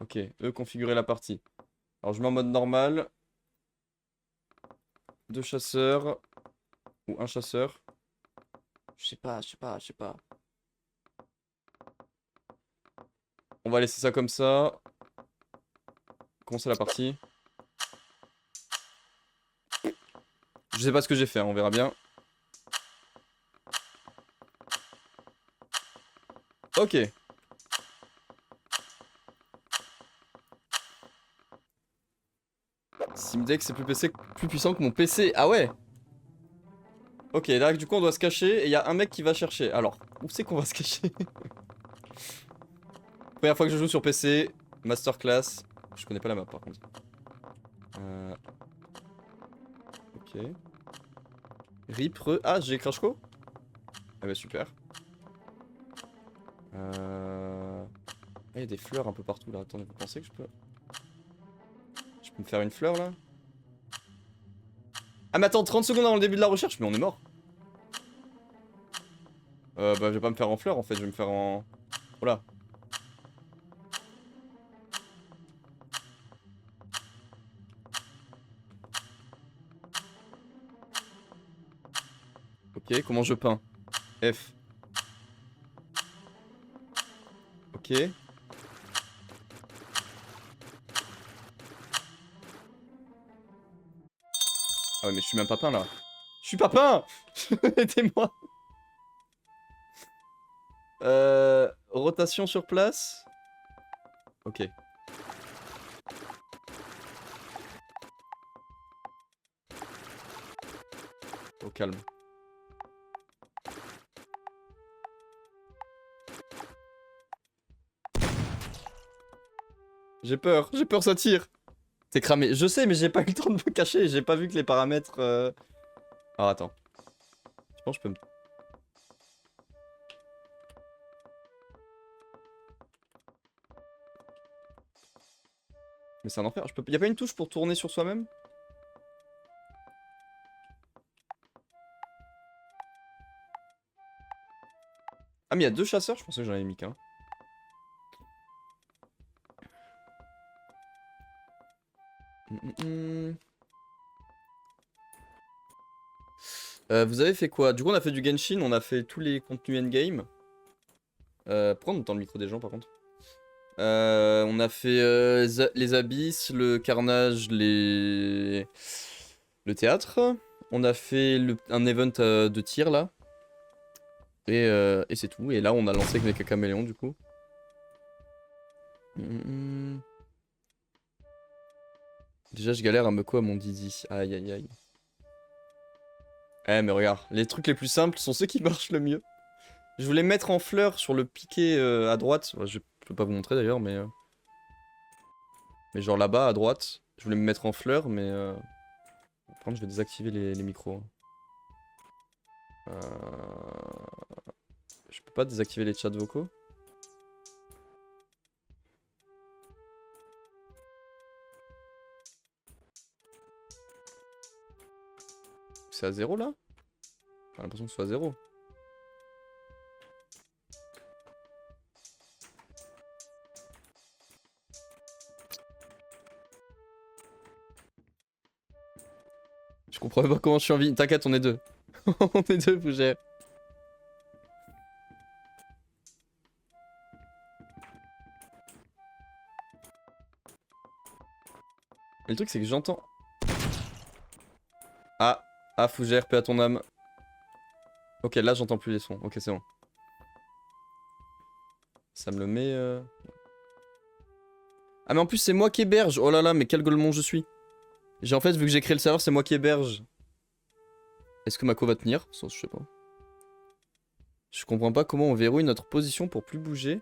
Ok, configurer la partie. Alors je mets en mode normal. Deux chasseurs. Ou un chasseur. Je sais pas. On va laisser ça comme ça. Commencer la partie. Je sais pas ce que j'ai fait, hein, on verra bien. Ok. Simdex c'est plus puissant que mon PC. Ah ouais. Ok, là du coup on doit se cacher et il y a un mec qui va chercher. Alors, où c'est qu'on va se cacher? Première fois que je joue sur PC, masterclass. Je connais pas la map par contre. Ok. Ah, j'ai Crash Co? Ah bah super. Ah, il y a des fleurs un peu partout là. Attendez, vous pensez que je peux... Je peux me faire une fleur là? Ah mais attends, 30 secondes avant le début de la recherche, mais on est mort. Bah je vais pas me faire en fleur en fait, je vais me faire en... Oh là. Ok, comment je peins? F. Ok. Ah ouais mais je suis même pas peint là. Je suis pas peint. Aidez-moi. Rotation sur place. Ok. Au calme. J'ai peur ça tire. C'est cramé. Je sais mais j'ai pas eu le temps de me cacher, j'ai pas vu que les paramètres... Alors attends. Je pense que je peux me... Mais c'est un enfer. Y'a pas une touche pour tourner sur soi-même? Ah mais y'a deux chasseurs? Je pensais que j'en avais mis qu'un. Vous avez fait quoi? Du coup on a fait du Genshin, on a fait tous les contenus endgame. Pourquoi on entend le micro des gens par contre? On a fait les abysses, le carnage, le théâtre. On a fait un event de tir là. Et c'est tout. Et là on a lancé avec Mecha Caméléon du coup. Déjà je galère à me quoi mon Didi. Aïe aïe aïe. Eh mais regarde, les trucs les plus simples sont ceux qui marchent le mieux. Je voulais mettre en fleurs sur le piquet à droite. Ouais, je peux pas vous montrer d'ailleurs mais genre là-bas à droite. Je voulais me mettre en fleurs mais... Par contre je vais désactiver les micros, hein. Je peux pas désactiver les chats vocaux? C'est à zéro là? J'ai l'impression que c'est à zéro. Je comprends pas comment je suis en vie. T'inquiète, on est deux. On est deux, Fougère. Et le truc, c'est que j'entends. Ah, ah, Fougère, paix à ton âme. Ok, là, j'entends plus les sons. Ok, c'est bon. Ça me le met. Ah, mais en plus, c'est moi qui héberge. Oh là là, mais quel golemon je suis. J'ai en fait, vu que j'ai créé le serveur, c'est moi qui héberge. Est-ce que Mako va tenir? Ça, je sais pas. Je comprends pas comment on verrouille notre position pour plus bouger.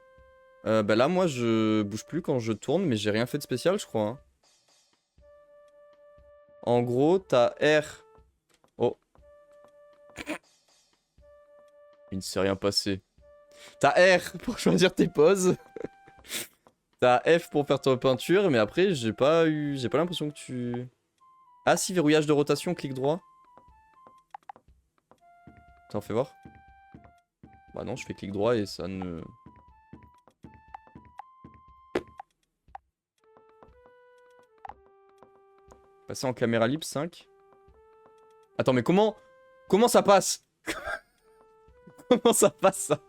Bah là, moi, je bouge plus quand je tourne, mais j'ai rien fait de spécial, je crois, hein. En gros, t'as R. Oh, il ne s'est rien passé. T'as R pour choisir tes poses. T'as F pour faire ta peinture, mais après, j'ai pas l'impression que tu... Ah si, verrouillage de rotation, clic droit. Attends, fais voir. Bah non, je fais clic droit et ça ne... Passer en caméra libre 5. Attends, mais comment ça passe? Comment ça passe ça?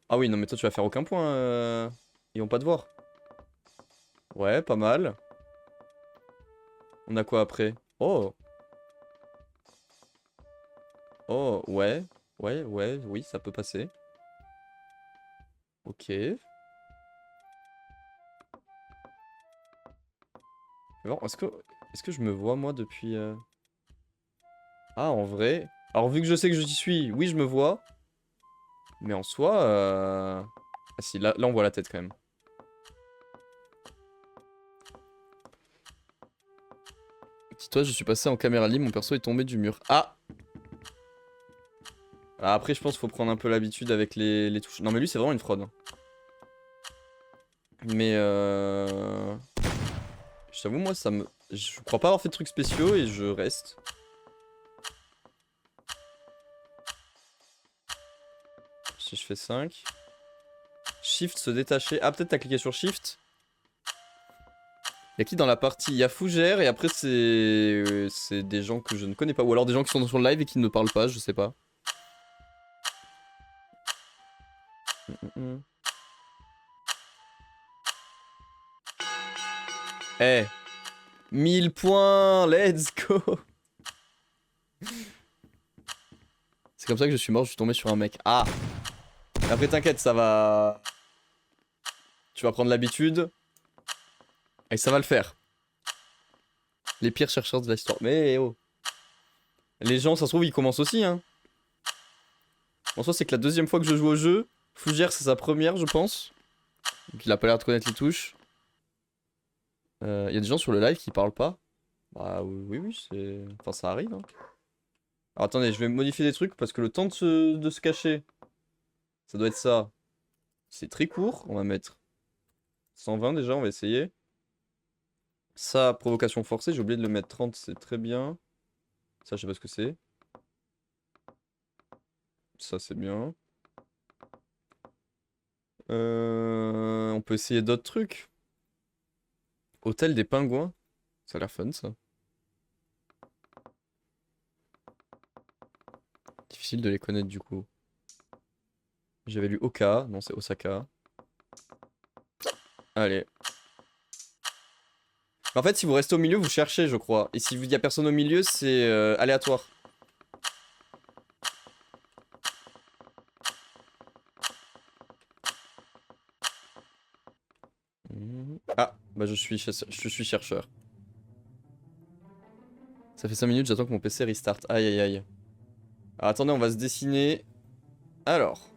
Ah oui, non mais toi tu vas faire aucun point. Ils vont pas te voir. Ouais, pas mal. On a quoi après? Oh. Oh, ouais. Ouais, ouais, oui, ça peut passer. Ok. Alors, est-ce que je me vois moi depuis... Ah, en vrai... Alors vu que je sais que je t'y suis, oui je me vois. Mais en soi... Ah si, là on voit la tête quand même. Dis-toi, je suis passé en caméra libre, mon perso est tombé du mur. Ah! Ah, après je pense qu'il faut prendre un peu l'habitude avec les touches. Non mais lui c'est vraiment une fraude. Mais je t'avoue moi ça me... Je crois pas avoir fait de trucs spéciaux et je reste. Si je fais 5. Shift se détacher. Ah peut-être t'as cliqué sur Shift. Y'a qui dans la partie? Y'a Fougère et après c'est des gens que je ne connais pas. Ou alors des gens qui sont sur le live et qui ne me parlent pas, je sais pas. Eh, 1000 points, let's go. C'est comme ça que je suis mort, je suis tombé sur un mec. Ah. Après t'inquiète, ça va... Tu vas prendre l'habitude. Et ça va le faire. Les pires chercheurs de l'histoire. Mais oh. Les gens, ça se trouve, ils commencent aussi, hein. En soi, c'est que la deuxième fois que je joue au jeu. Fougère, c'est sa première, je pense. Donc il a pas l'air de connaître les touches. Y a des gens sur le live qui parlent pas. Bah oui, oui, c'est... Enfin, ça arrive, hein. Alors attendez, je vais modifier des trucs parce que le temps de se cacher, ça doit être ça. C'est très court, on va mettre 120 déjà, on va essayer. Ça, provocation forcée, j'ai oublié de le mettre 30, c'est très bien. Ça, je sais pas ce que c'est. Ça, c'est bien. On peut essayer d'autres trucs. Hôtel des pingouins. Ça a l'air fun, ça. Difficile de les connaître, du coup. J'avais lu Oka. Non, c'est Osaka. Allez. En fait, si vous restez au milieu, vous cherchez, je crois. Et si il y a personne au milieu, c'est aléatoire. Ah, bah je suis chercheur. Ça fait 5 minutes, j'attends que mon PC restart. Aïe aïe aïe. Alors attendez, on va se dessiner. Alors.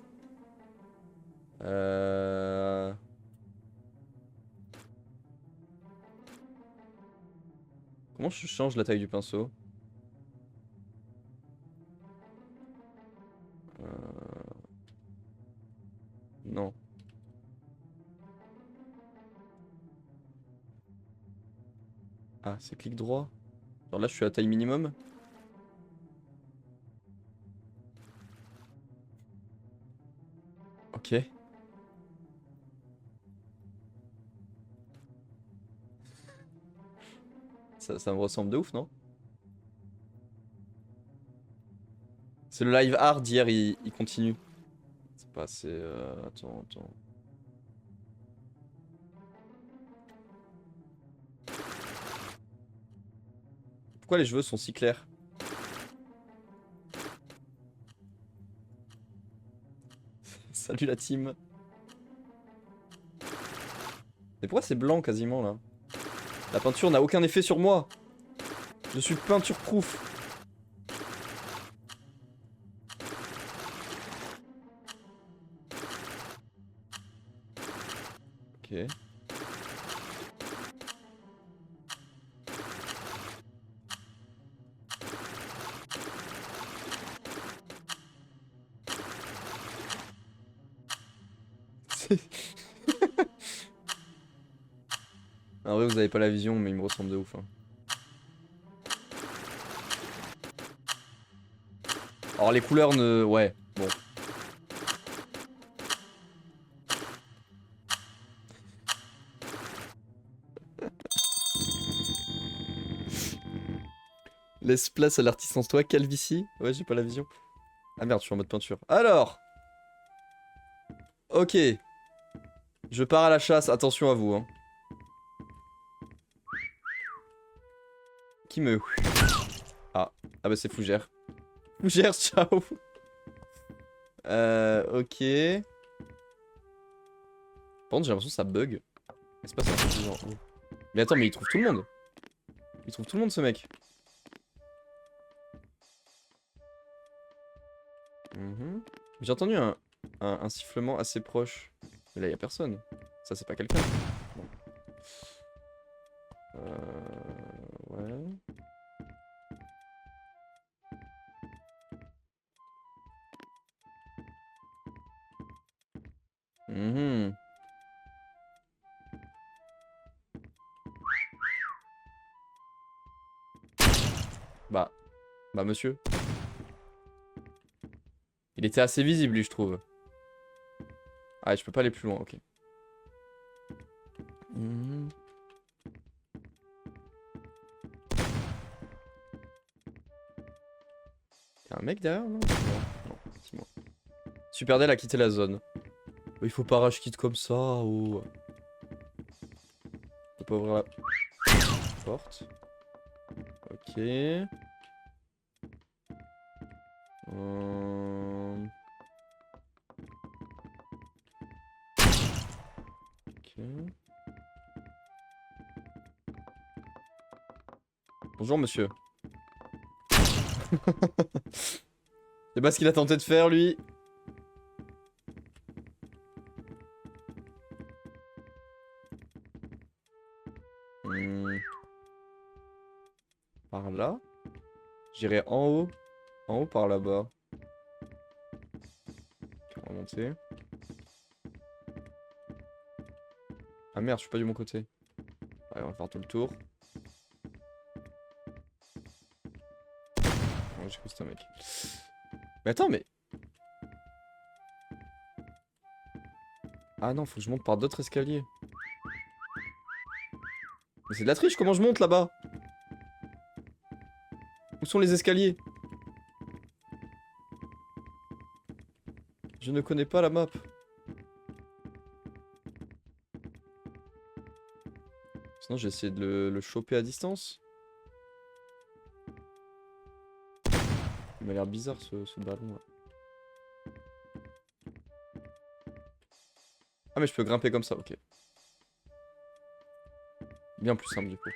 Comment je change la taille du pinceau? Non. Ah, c'est clic droit. Genre là, je suis à taille minimum. Ok. Ça me ressemble de ouf, non? C'est le live hard d'hier, il continue. C'est pas assez... attends. Pourquoi les cheveux sont si clairs? Salut la team. Mais pourquoi c'est blanc quasiment là? La peinture n'a aucun effet sur moi. Je suis peinture proof. Ok. En vrai, vous avez pas la vision, mais il me ressemble de ouf. Hein. Alors les couleurs ne... Ouais, bon. Laisse place à l'artiste en toi, calvitie. Ouais, j'ai pas la vision. Ah merde, je suis en mode peinture. Alors. Ok. Je pars à la chasse, attention à vous. Hein. Qui me... Ah, ah bah c'est Fougère. Fougère, ciao. Ok. Par contre, j'ai l'impression que ça bug. C'est pas ça, c'est genre... oh. Mais attends, mais il trouve tout le monde. Il trouve tout le monde, ce mec. J'ai entendu un sifflement assez proche. Mais là, y a personne. Ça, c'est pas quelqu'un. Bon. Ouais. Bah. Bah, monsieur. Il était assez visible, lui, je trouve. Ah, je peux pas aller plus loin, ok. Y'a un mec derrière, non? Non, c'est moi. Superdel a quitté la zone. Il faut pas rage quitte comme ça, ou... Faut pas ouvrir la porte. Ok. Ok. Bonjour, monsieur. C'est pas ce qu'il a tenté de faire, lui. Par là. J'irai en haut. En haut, par là-bas. On va monter. Ah merde, je suis pas du bon côté. Allez, on va faire tout le tour. Oh, j'ai cru que c'était un mec. Mais attends, mais... Ah non, faut que je monte par d'autres escaliers. Mais c'est de la triche, comment je monte là-bas? Où sont les escaliers? Je ne connais pas la map. Sinon, j'ai essayé de le choper à distance. Il m'a l'air bizarre ce ballon là. Ah mais je peux grimper comme ça, ok. Bien plus simple du coup.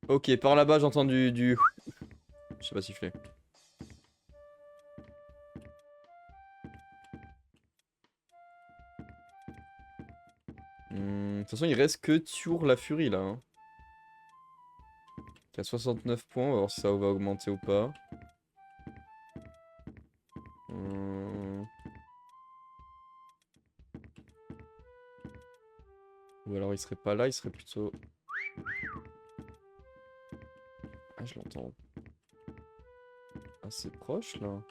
Ok, par là-bas j'entends du... Je sais pas siffler. De toute façon il reste que sur la furie là. Hein. Qui a 69 points, on va voir si ça va augmenter ou pas. Ou alors il serait pas là, il serait plutôt... Ah je l'entends assez proche là.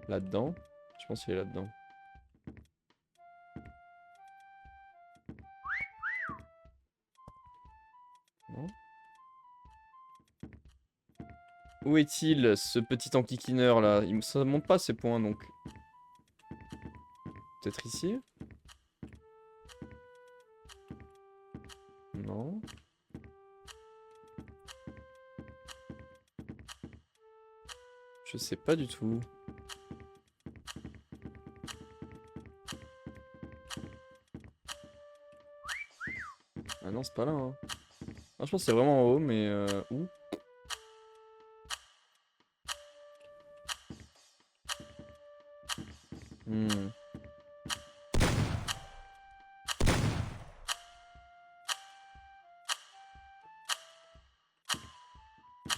Là-dedans. Je pense qu'il est là-dedans. Non? Où est-il, ce petit enquiquineur là? Ça monte pas ses points donc. Peut-être ici? Non. Je sais pas du tout. Ah non, c'est pas là. Hein. Ah, je pense que c'est vraiment en haut, mais où?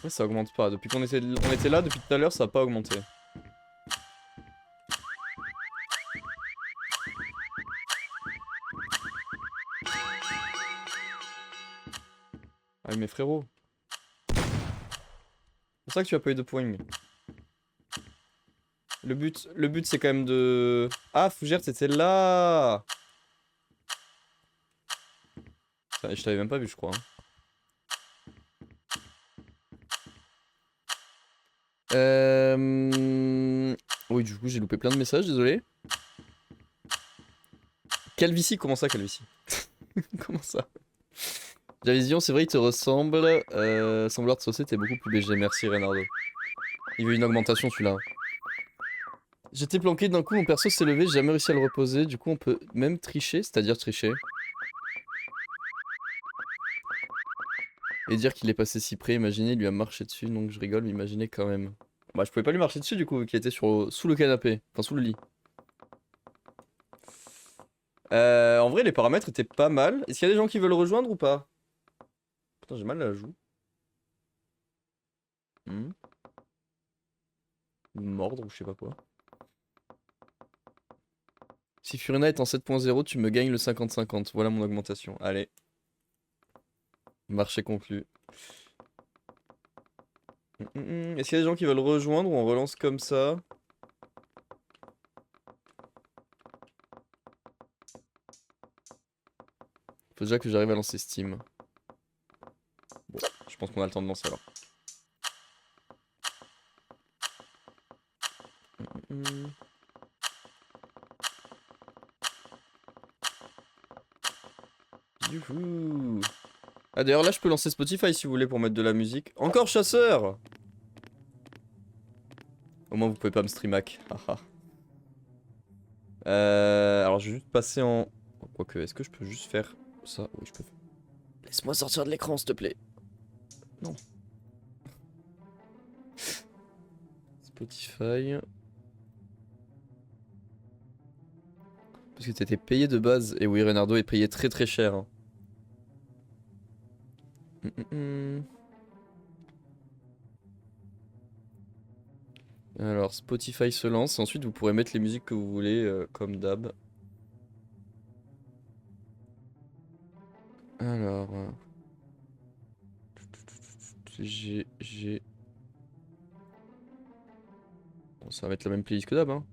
Ouais, ça augmente pas. Depuis qu'on était là, depuis tout à l'heure, ça a pas augmenté. Ah, Ah mais frérot. C'est pour ça que tu as pas eu de points. Le but c'est quand même de... Ah, Fougère, t'étais là. Je t'avais même pas vu, je crois. Oui, du coup, j'ai loupé plein de messages, désolé. Calvitie, comment ça, Calvitie? Comment ça? Javision, c'est vrai, il te ressemble. Sans vouloir te saucer, t'es beaucoup plus BG. Merci, Reynardo. Il veut une augmentation, celui-là. J'étais planqué, d'un coup, mon perso s'est levé, j'ai jamais réussi à le reposer. Du coup, on peut même tricher, c'est-à-dire tricher. Et dire qu'il est passé si près, imaginez, il lui a marché dessus, donc je rigole, mais imaginez quand même. Bah, je pouvais pas lui marcher dessus, du coup, vu qu'il était sous le canapé. Enfin, sous le lit. En vrai, les paramètres étaient pas mal. Est-ce qu'il y a des gens qui veulent rejoindre ou pas? Putain, j'ai mal à la joue. Mordre ou je sais pas quoi. Si Furina est en 7.0, tu me gagnes le 50-50. Voilà mon augmentation. Allez. Marché conclu. Est-ce qu'il y a des gens qui veulent rejoindre ou on relance comme ça? Faut déjà que j'arrive à lancer Steam. Bon, je pense qu'on a le temps de lancer alors. Youhou. Ah d'ailleurs là je peux lancer Spotify si vous voulez pour mettre de la musique. Encore chasseur. Au moins vous pouvez pas me streamac. Alors je vais juste passer en... Quoique, est-ce que je peux juste faire ça? Oui je peux. Laisse-moi sortir de l'écran s'il te plaît. Non. Spotify. Parce que t'étais payé de base. Et oui, Reynardo est payé très très cher. Hein. Alors, Spotify se lance. Ensuite, vous pourrez mettre les musiques que vous voulez, comme d'hab. Alors... J'ai... Bon, ça va être la même playlist que d'hab, hein.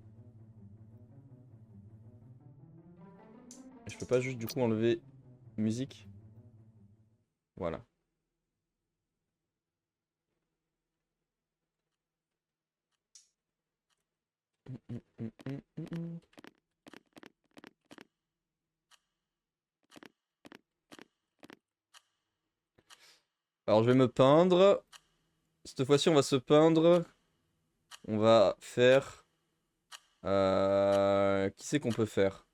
Je peux pas juste, du coup, enlever musique. Voilà. Alors, je vais me peindre. Cette fois-ci, on va se peindre. On va faire... Qui c'est qu'on peut faire?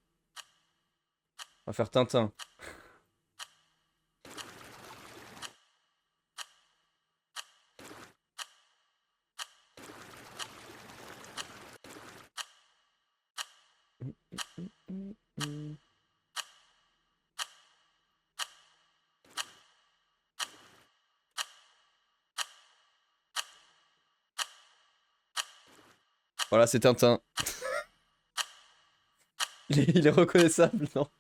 On va faire Tintin. Voilà, c'est Tintin. Il est reconnaissable, non?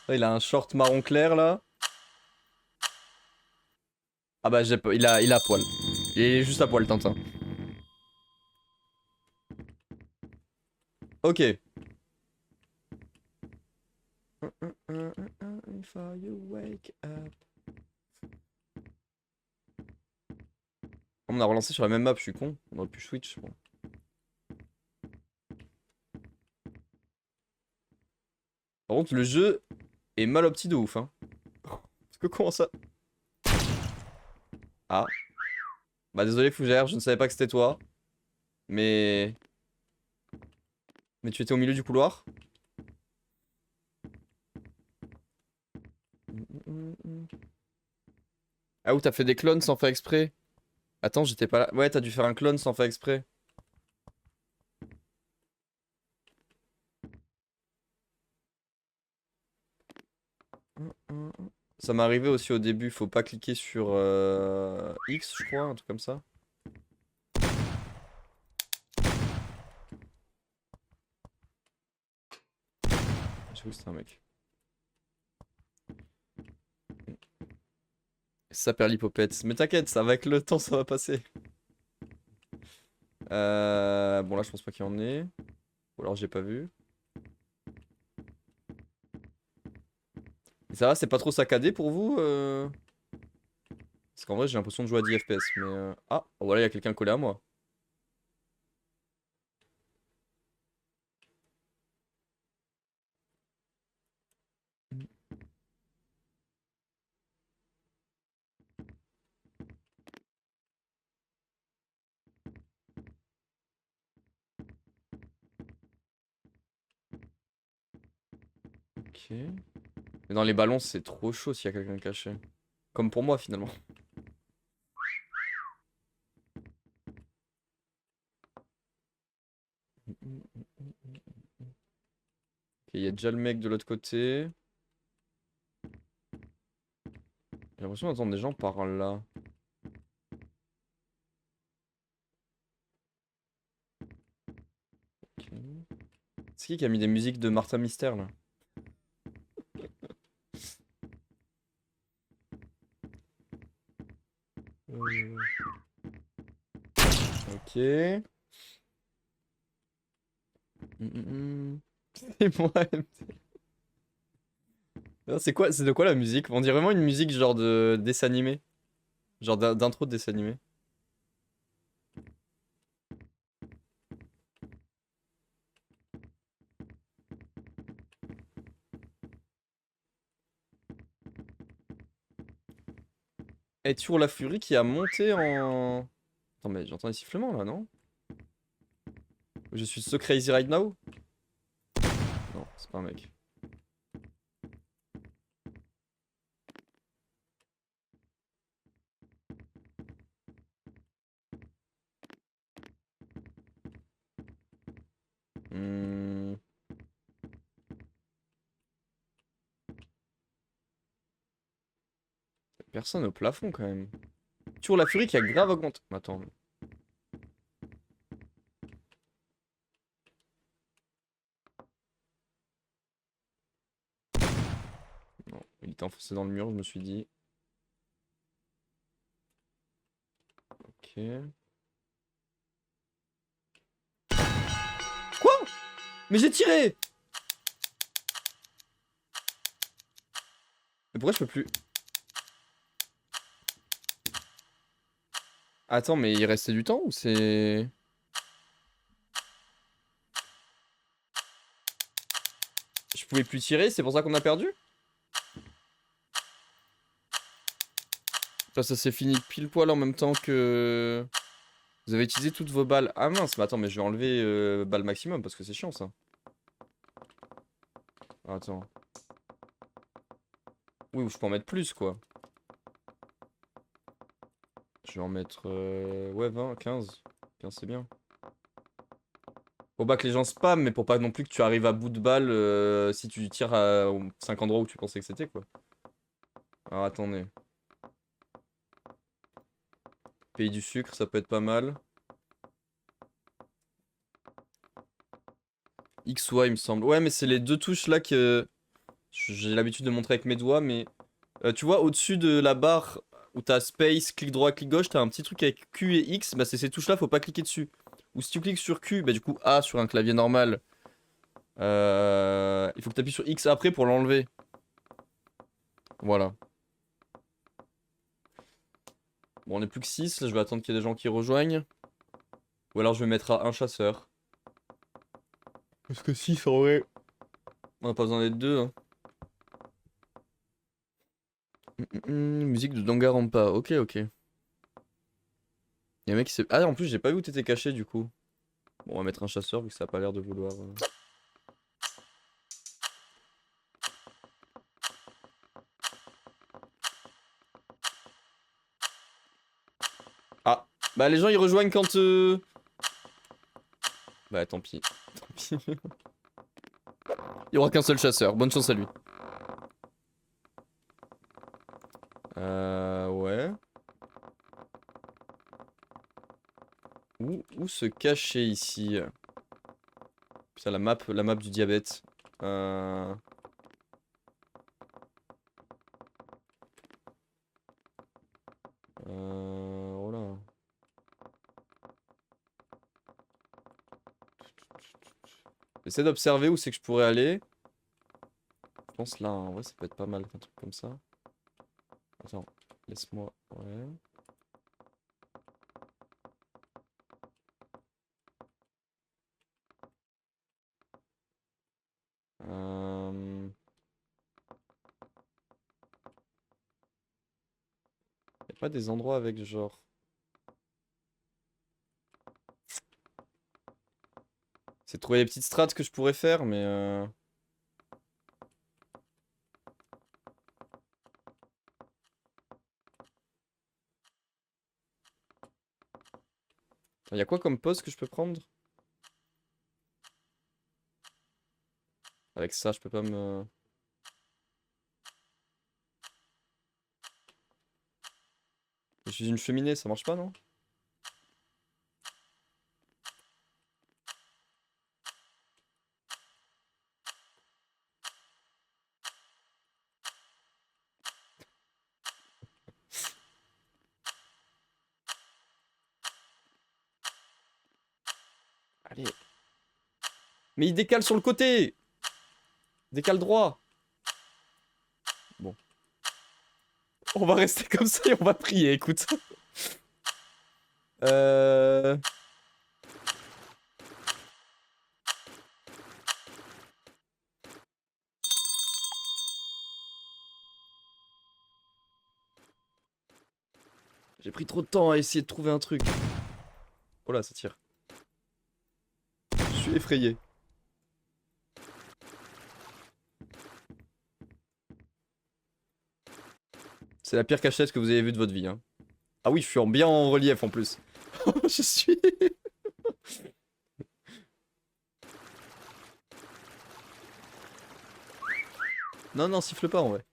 Il a un short marron clair, là. Ah bah, il a poil. Il est juste à poil, Tintin. Ok. Before you wake up. On a relancé sur la même map, je suis con. On aurait pu switch. Bon. Par contre, le jeu est mal opti de ouf. Hein. Parce que comment ça? Ah. Bah désolé Fougère, je ne savais pas que c'était toi. Mais... Mais tu étais au milieu du couloir. Ah ou t'as fait des clones sans faire exprès? Attends, j'étais pas là. Ouais, t'as dû faire un clone sans faire exprès. Ça m'est arrivé aussi au début, faut pas cliquer sur X, je crois, un truc comme ça. J'ai cru que c'était un mec. ça perd l'hypopète. Mais t'inquiète, ça avec le temps, ça va passer. Bon là, je pense pas qu'il y en ait. Ou alors j'ai pas vu. Et ça va, c'est pas trop saccadé pour vous Parce qu'en vrai, j'ai l'impression de jouer à 10 FPS. Mais ah, voilà, il y a quelqu'un collé à moi. Ok. Mais dans les ballons, c'est trop chaud s'il y a quelqu'un caché. Comme pour moi, finalement. Ok, il y a déjà le mec de l'autre côté. J'ai l'impression d'entendre des gens par là. Ok. C'est qui a mis des musiques de Martha Mystère là? Euh, Ok. C'est moi. Non, c'est quoi, c'est de quoi la musique? On dirait vraiment une musique genre de dessin animé. Genre d'intro de dessin animé. Et toujours la furie qui a monté en... Attends, mais j'entends des sifflements là, non? Je suis so crazy right now? Non, c'est pas un mec. Hmm, Personne au plafond quand même. Toujours la furie qui a grave augmenté. Attends. Non, il était enfoncé dans le mur, je me suis dit. Ok. Quoi? Mais j'ai tiré! Mais pourquoi je peux plus? Attends, mais il restait du temps ou c'est... Je pouvais plus tirer, c'est pour ça qu'on a perdu? Enfin, ça s'est fini pile poil en même temps que... Vous avez utilisé toutes vos balles. Ah mince, mais attends, mais je vais enlever balle maximum parce que c'est chiant ça. Attends. Oui, ou je peux en mettre plus quoi. Je vais en mettre... Ouais, 20, 15. 15 c'est bien. Faut pas que les gens spam, mais pour pas non plus que tu arrives à bout de balle si tu tires à 5 endroits où tu pensais que c'était quoi. Alors attendez. Pays du sucre, ça peut être pas mal. X, Y, il me semble. Ouais, mais c'est les deux touches là que j'ai l'habitude de montrer avec mes doigts, mais tu vois, au-dessus de la barre où t'as space, clic droit, clic gauche, t'as un petit truc avec Q et X, bah c'est ces touches là, faut pas cliquer dessus. Ou si tu cliques sur Q, bah du coup A sur un clavier normal, il faut que t'appuies sur X après pour l'enlever. Voilà. Bon, on est plus que 6, là je vais attendre qu'il y ait des gens qui rejoignent. Ou alors je vais mettre à un chasseur. Parce que 6 en vrai, on a pas besoin d'être deux. Hein. Musique de Danganronpa, ok ok. Y'a un mec qui s'est... Ah en plus j'ai pas vu où t'étais caché du coup. Bon on va mettre un chasseur vu que ça a pas l'air de vouloir... Ah, bah les gens ils rejoignent quand... Bah tant pis. Tant pis. Il y aura qu'un seul chasseur, bonne chance à lui. Ouais. Où se cacher ici? Putain la map du diabète. Euh... J'essaie d'observer où c'est que je pourrais aller. Je pense là, en vrai, ça peut être pas mal, un truc comme ça. Attends, laisse-moi... Ouais... Y'a pas des endroits avec genre... C'est de trouver les petites strates que je pourrais faire, mais... Y'a quoi comme pose que je peux prendre? Avec ça, je peux pas me... Je suis une cheminée, ça marche pas, non? Allez. Mais il décale sur le côté! Décale droit! Bon. On va rester comme ça et on va prier, écoute. Euh... J'ai pris trop de temps à essayer de trouver un truc. Oh là, ça tire. Je suis effrayé. C'est la pire cachette que vous avez vue de votre vie, hein. Ah oui, je suis bien en relief en plus. Je suis... Non, non, siffle pas en vrai.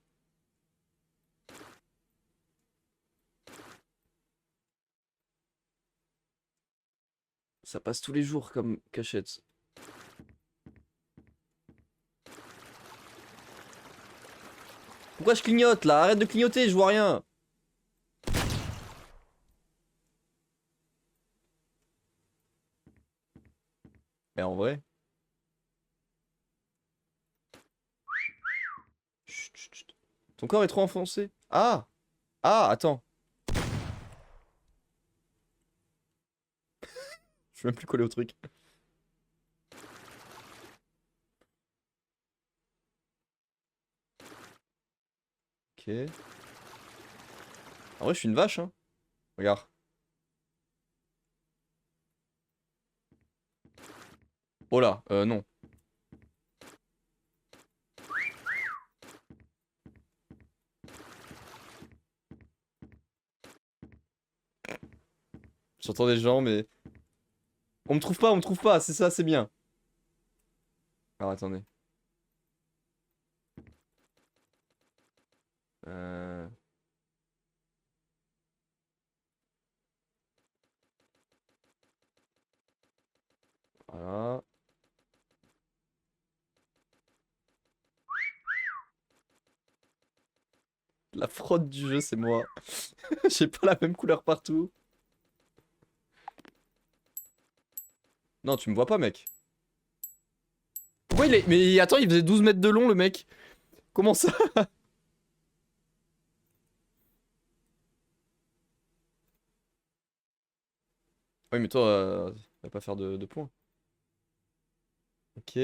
Ça passe tous les jours comme cachette. Pourquoi je clignote là? Arrête de clignoter, je vois rien. Mais en vrai... Chut, chut, chut. Ton corps est trop enfoncé. Ah! Ah, attends. Je suis même plus collé au truc. Ok. En vrai, je suis une vache, hein. Regarde. Oh là, non. J'entends des gens, mais... on me trouve pas, c'est ça, c'est bien. Alors, attendez. Euh... Voilà. La fraude du jeu, c'est moi. J'ai pas la même couleur partout. Non, tu me vois pas, mec. Pourquoi il est... Mais attends, il faisait 12 mètres de long, le mec. Comment ça? Oui, mais toi, va pas faire de points. Ok.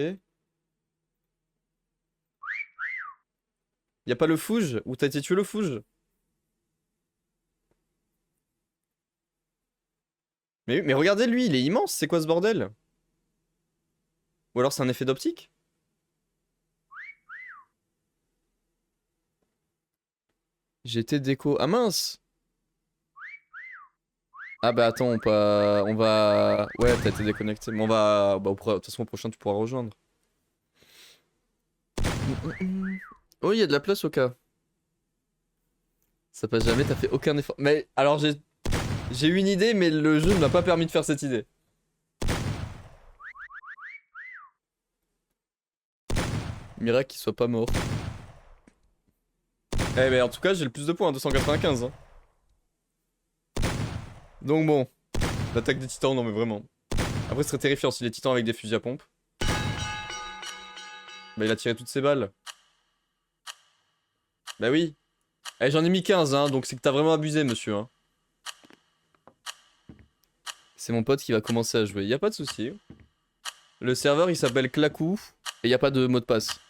Y a pas le fouge? Ou t'as été tué le fouge? Mais regardez lui, il est immense, c'est quoi ce bordel? Ou alors c'est un effet d'optique? J'ai été déco. Ah mince! Ah bah attends, on va... Ouais, t'as été déconnecté. Mais on va... Bah, de toute façon, au prochain, tu pourras rejoindre. Oh, il y a de la place au cas. Ça passe jamais, t'as fait aucun effort. Mais alors, j'ai eu une idée, mais le jeu ne m'a pas permis de faire cette idée. Miracle qu'il soit pas mort. Eh mais en tout cas, j'ai le plus de points, 295. Hein. Donc bon, l'attaque des titans, non mais vraiment. Après, ce serait terrifiant si les titans avec des fusils à pompe. Bah il a tiré toutes ses balles. Bah oui. Eh, j'en ai mis 15, hein, donc c'est que t'as vraiment abusé, monsieur. Hein. C'est mon pote qui va commencer à jouer. Y a pas de souci. Le serveur, il s'appelle Clacou, et y a pas de mot de passe.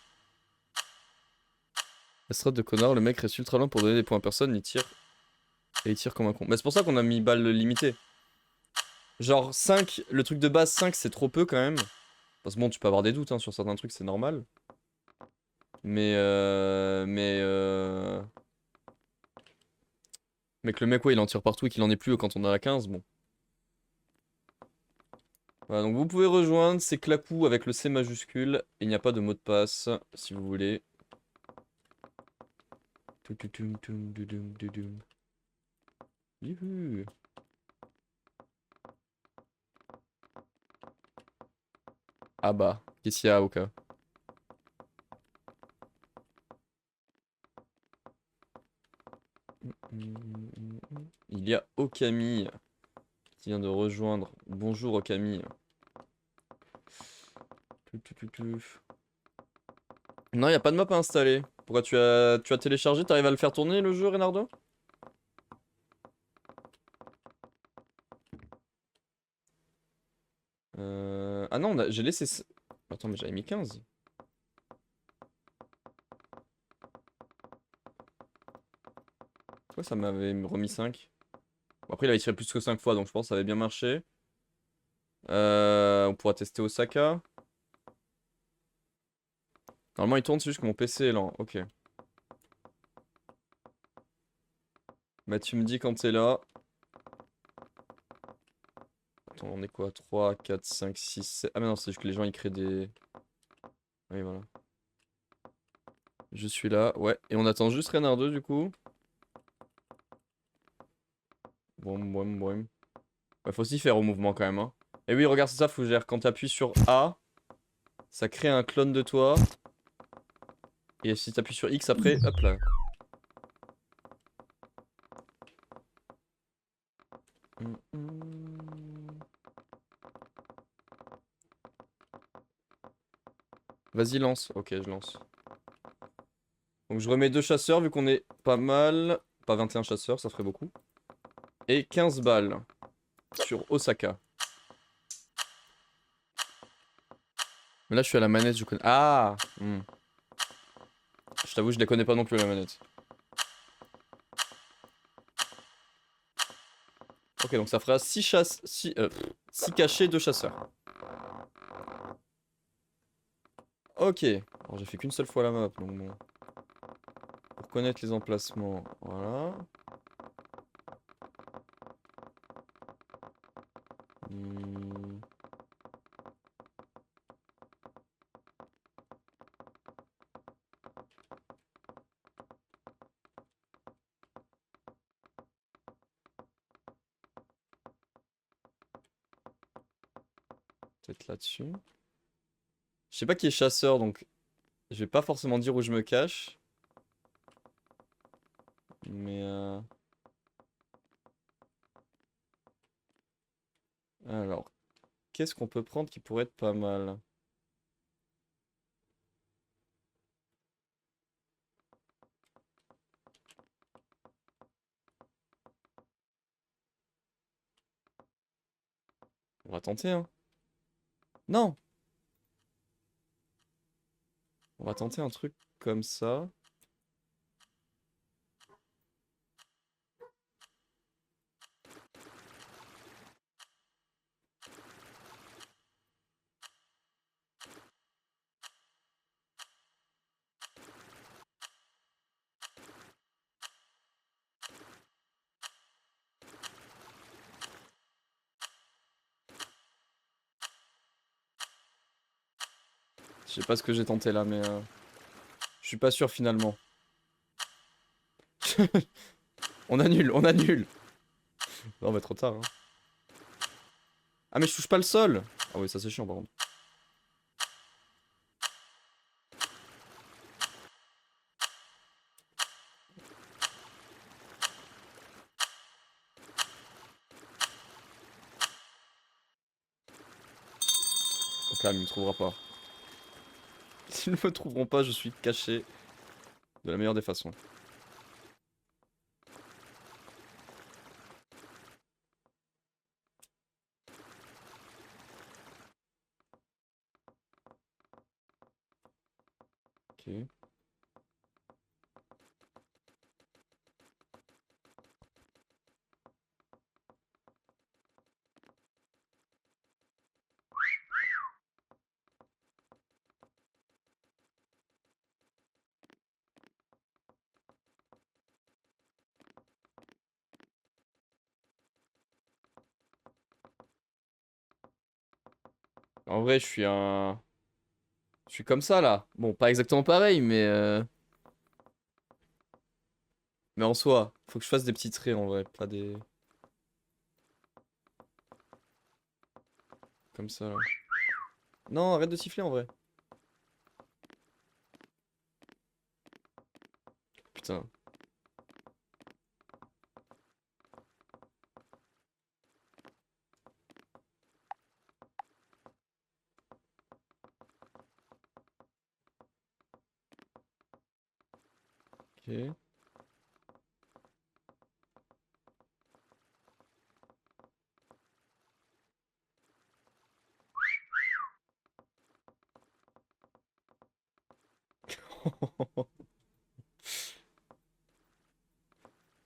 La strat de connard, le mec reste ultra lent pour donner des points à personne, il tire. Et il tire comme un con. Bah c'est pour ça qu'on a mis balle limitée. Genre 5, le truc de base 5 c'est trop peu quand même. Parce que bon, tu peux avoir des doutes hein, sur certains trucs, c'est normal. Mais que le mec, ouais, il en tire partout et qu'il en ait plus quand on a la 15, bon. Voilà, donc vous pouvez rejoindre, c'est Clacou avec le C majuscule. Et il n'y a pas de mot de passe, si vous voulez. Youhou. Ah bah, qu'est-ce qu'il y a, Oka? Il y a Okami qui vient de rejoindre. Bonjour Okami. Non, il n'y a pas de map à installer. Pourquoi tu as téléchargé? T'arrives à le faire tourner le jeu, Renardo? Ah non, j'ai laissé... Attends, mais j'avais mis 15. Pourquoi ça m'avait remis 5? Bon, après, il avait tiré plus que 5 fois, donc je pense que ça avait bien marché. On pourra tester Osaka. Normalement, il tourne, c'est juste que mon PC est lent. Ok. Bah, tu me dis quand t'es là. Attends, on est quoi? 3, 4, 5, 6, 7... Ah mais non, c'est juste que les gens, ils créent des... Oui, voilà. Je suis là, ouais. Et on attend juste Reynard du coup. Boum. Ouais, faut aussi faire au mouvement quand même, hein. Et oui, regarde, c'est ça, faut gérer. Quand t'appuies sur A, ça crée un clone de toi. Et si t'appuies sur X après, hop là. Vas-y, lance. Ok, je lance. Donc je remets 2 chasseurs vu qu'on est pas mal. Pas 21 chasseurs, ça ferait beaucoup. Et 15 balles sur Osaka. Mais là, je suis à la manette, je connais. Ah Je t'avoue, je les connais pas non plus, la manette. Ok, donc ça fera 6 chasses. 6 cachés, 2 chasseurs. Ok. Alors, j'ai fait qu'une seule fois la map, donc bon. Pour connaître les emplacements, voilà. Hmm. Peut-être là-dessus. Je sais pas qui est chasseur, donc je vais pas forcément dire où je me cache. Mais alors, qu'est-ce qu'on peut prendre qui pourrait être pas mal? On va tenter, hein. Non! On va tenter un truc comme ça. Je sais pas ce que j'ai tenté là, mais je suis pas sûr finalement. On annule, on annule! Non, mais trop tard, hein. Ah, mais je touche pas le sol! Ah oui, ça c'est chiant par contre. Donc là, il me trouvera pas. S'ils ne me trouveront pas, je suis caché de la meilleure des façons. Ok. En vrai, je suis un... Je suis comme ça, là. Bon, pas exactement pareil, mais en soi, faut que je fasse des petits traits, en vrai, pas des... Comme ça, là. Non, arrête de siffler, en vrai. Putain. Ok.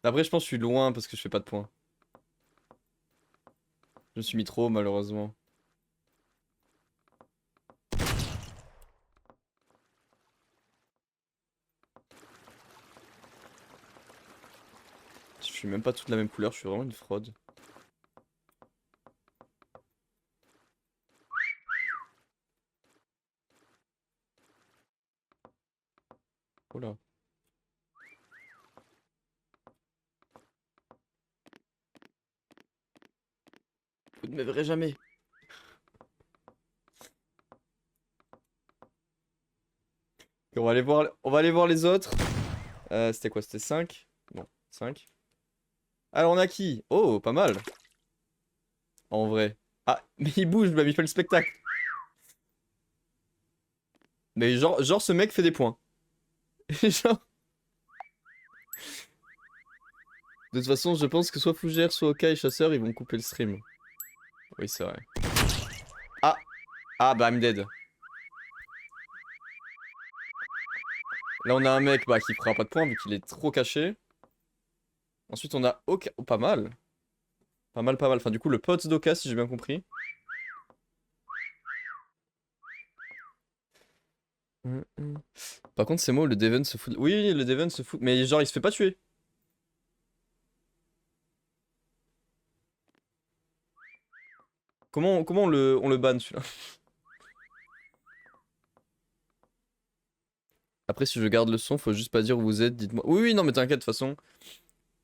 Après, je pense que je suis loin parce que je fais pas de points. Je me suis mis trop haut, malheureusement. Je suis même pas toute la même couleur, je suis vraiment une fraude. Oh là. Vous ne me verrez jamais. Ok, on va aller voir les autres. C'était quoi? C'était 5. Bon, 5. Alors, on a qui? Oh, pas mal. En vrai. Ah, mais il bouge, bah, il fait le spectacle. Mais genre ce mec fait des points. Genre... De toute façon, je pense que soit Fougère, soit Oka et Chasseur, ils vont couper le stream. Oui, c'est vrai. Ah! Ah, bah, I'm dead. Là, on a un mec bah, qui fera pas de points vu qu'il est trop caché. Ensuite, on a Oka. Oh, pas mal. Pas mal, pas mal. Enfin, du coup, le pote d'Oka, si j'ai bien compris. Par contre, c'est moi, le Devon se fout. Oui, le Devon se fout. Mais genre, il se fait pas tuer. Comment on le banne celui-là? Après, si je garde le son, faut juste pas dire où vous êtes, dites-moi. Oui, oui, non, mais t'inquiète, de toute façon.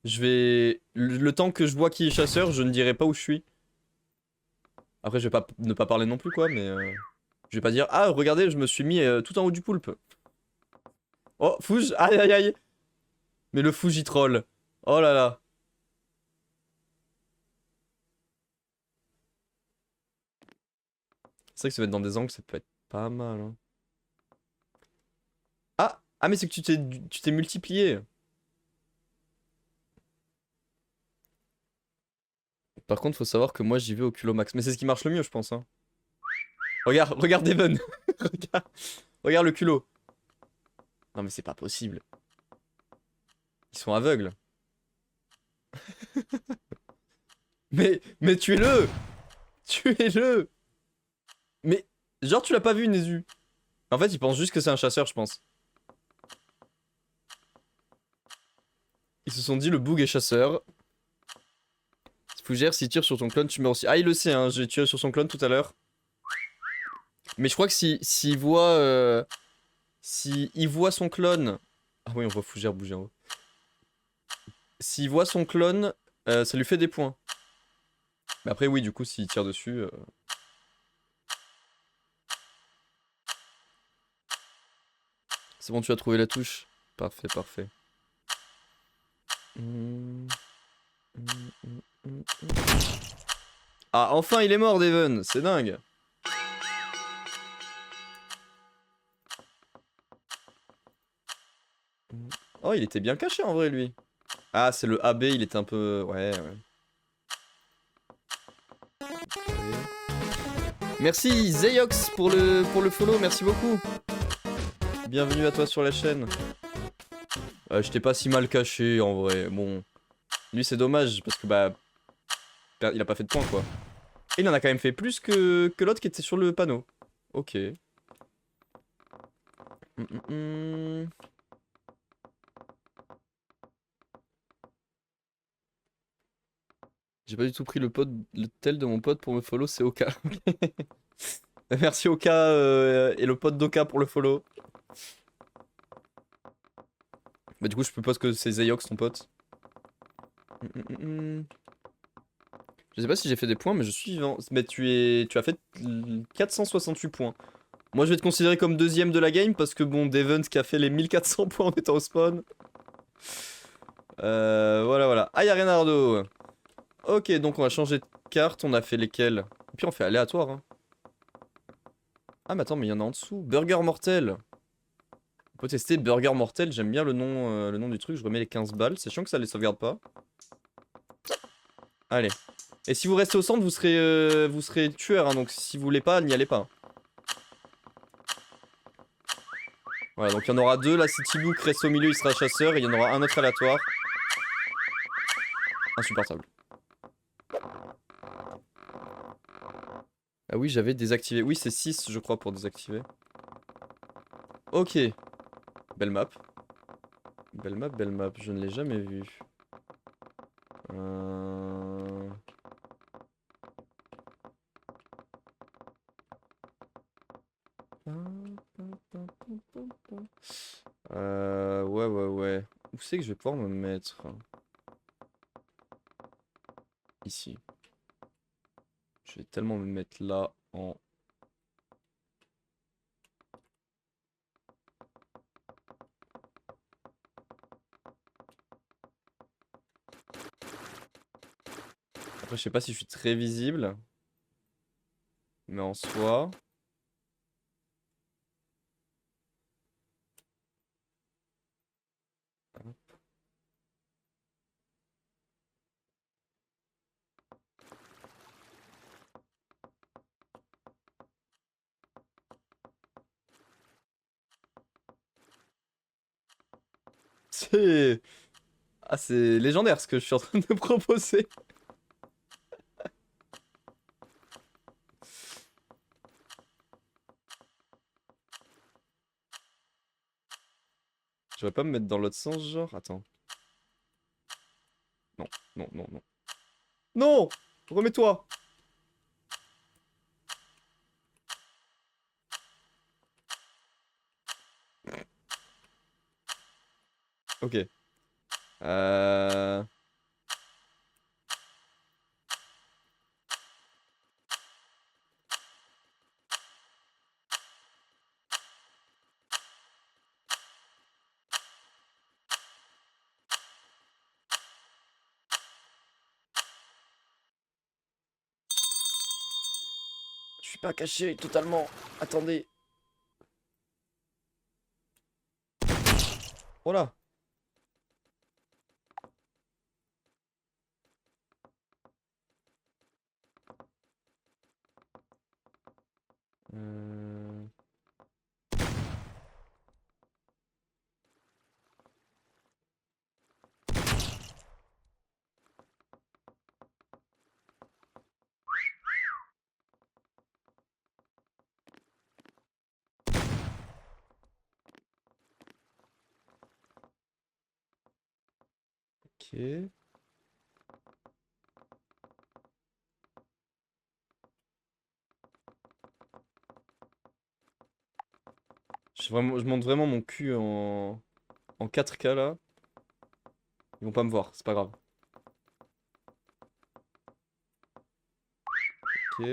Je vais. Le temps que je vois qui est chasseur, je ne dirai pas où je suis. Après, je vais pas ne pas parler non plus, quoi, mais. Je vais pas dire, ah, regardez, je me suis mis tout en haut du poulpe. Oh, Fouge, aïe aïe aïe. Mais le Fouge, il troll. Oh là là. C'est vrai que se mettre dans des angles, ça peut être pas mal, hein. Ah! Ah, mais c'est que tu t'es multiplié. Par contre, faut savoir que moi, j'y vais au culot max. Mais c'est ce qui marche le mieux, je pense, hein. Regarde Devon. Regarde, regarde le culot. Non, mais c'est pas possible. Ils sont aveugles. Mais tuez-le! Tuez-le! Mais, genre, tu l'as pas vu, Nézu. En fait, il pense juste que c'est un chasseur, je pense. Ils se sont dit, le boug est chasseur. Fougère, s'il tire sur ton clone, tu meurs aussi. Ah, il le sait, hein, j'ai tiré sur son clone tout à l'heure. Mais je crois que s'il voit... s'il voit son clone... Ah oui, on voit Fougère bouger en haut. S'il voit son clone, ça lui fait des points. Mais après, oui, du coup, s'il tire dessus... C'est bon, tu as trouvé la touche. Parfait, parfait. Ah, enfin, il est mort, Devon. C'est dingue. Oh, il était bien caché en vrai, lui. Ah, c'est le AB, il était un peu... Ouais, ouais. Merci Zeyox pour le follow, merci beaucoup. Bienvenue à toi sur la chaîne. Je t'ai pas si mal caché en vrai. Bon, lui c'est dommage parce que bah il a pas fait de points quoi. Et il en a quand même fait plus que l'autre qui était sur le panneau. Ok. Hum. J'ai pas du tout pris le tel de mon pote pour me follow, c'est Oka. Merci Oka et le pote d'Oka pour le follow. Bah du coup je suppose que c'est Zeyox ton pote. Je sais pas si j'ai fait des points mais je suis vivant. Mais tu as fait 468 points. Moi je vais te considérer comme deuxième de la game parce que bon Devon qui a fait les 1400 points en étant au spawn. Voilà. Ah y'a Renardo. Ok donc on va changer de carte, on a fait lesquelles? Et puis on fait aléatoire hein. Ah mais attends mais il y en a en dessous. Burger Mortel. On peut tester Burger Mortel, j'aime bien le nom du truc, je remets les 15 balles. C'est chiant que ça les sauvegarde pas. Allez. Et si vous restez au centre vous serez tueur hein, donc si vous voulez pas n'y allez pas. Voilà donc il y en aura deux là si Tibouk reste au milieu il sera chasseur et il y en aura un autre aléatoire. Insupportable. Ah oui, j'avais désactivé. Oui, c'est 6, je crois, pour désactiver. Ok. Belle map. Belle map. Je ne l'ai jamais vue. Euh... Ouais. Où c'est que je vais pouvoir me mettre? Ici. Je vais tellement me mettre là en... Après, je sais pas si je suis très visible. Mais en soi... C'est... Ah, c'est légendaire ce que je suis en train de proposer. Je vais pas me mettre dans l'autre sens, genre. Attends. Non. Non! Remets-toi! Ok. Euh... Je suis pas caché totalement. Attendez. Voilà. Euh... Ok. Je monte vraiment mon cul en 4K là. Ils vont pas me voir, c'est pas grave. Ok.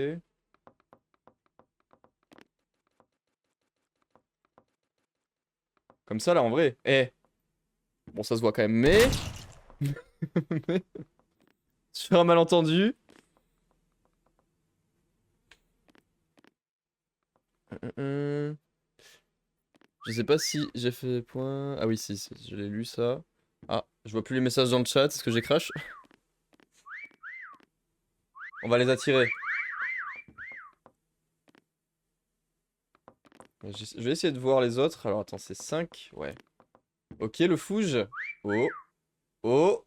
Comme ça là en vrai. Eh. Bon ça se voit quand même, mais... mais- Sur un malentendu. Euh, Je sais pas si j'ai fait point... Ah oui, si, je l'ai lu ça. Ah, je vois plus les messages dans le chat, est-ce que j'ai crash? On va les attirer. Je vais essayer de voir les autres. Alors attends, c'est 5. Ouais. Ok, le fouge. Oh. Oh.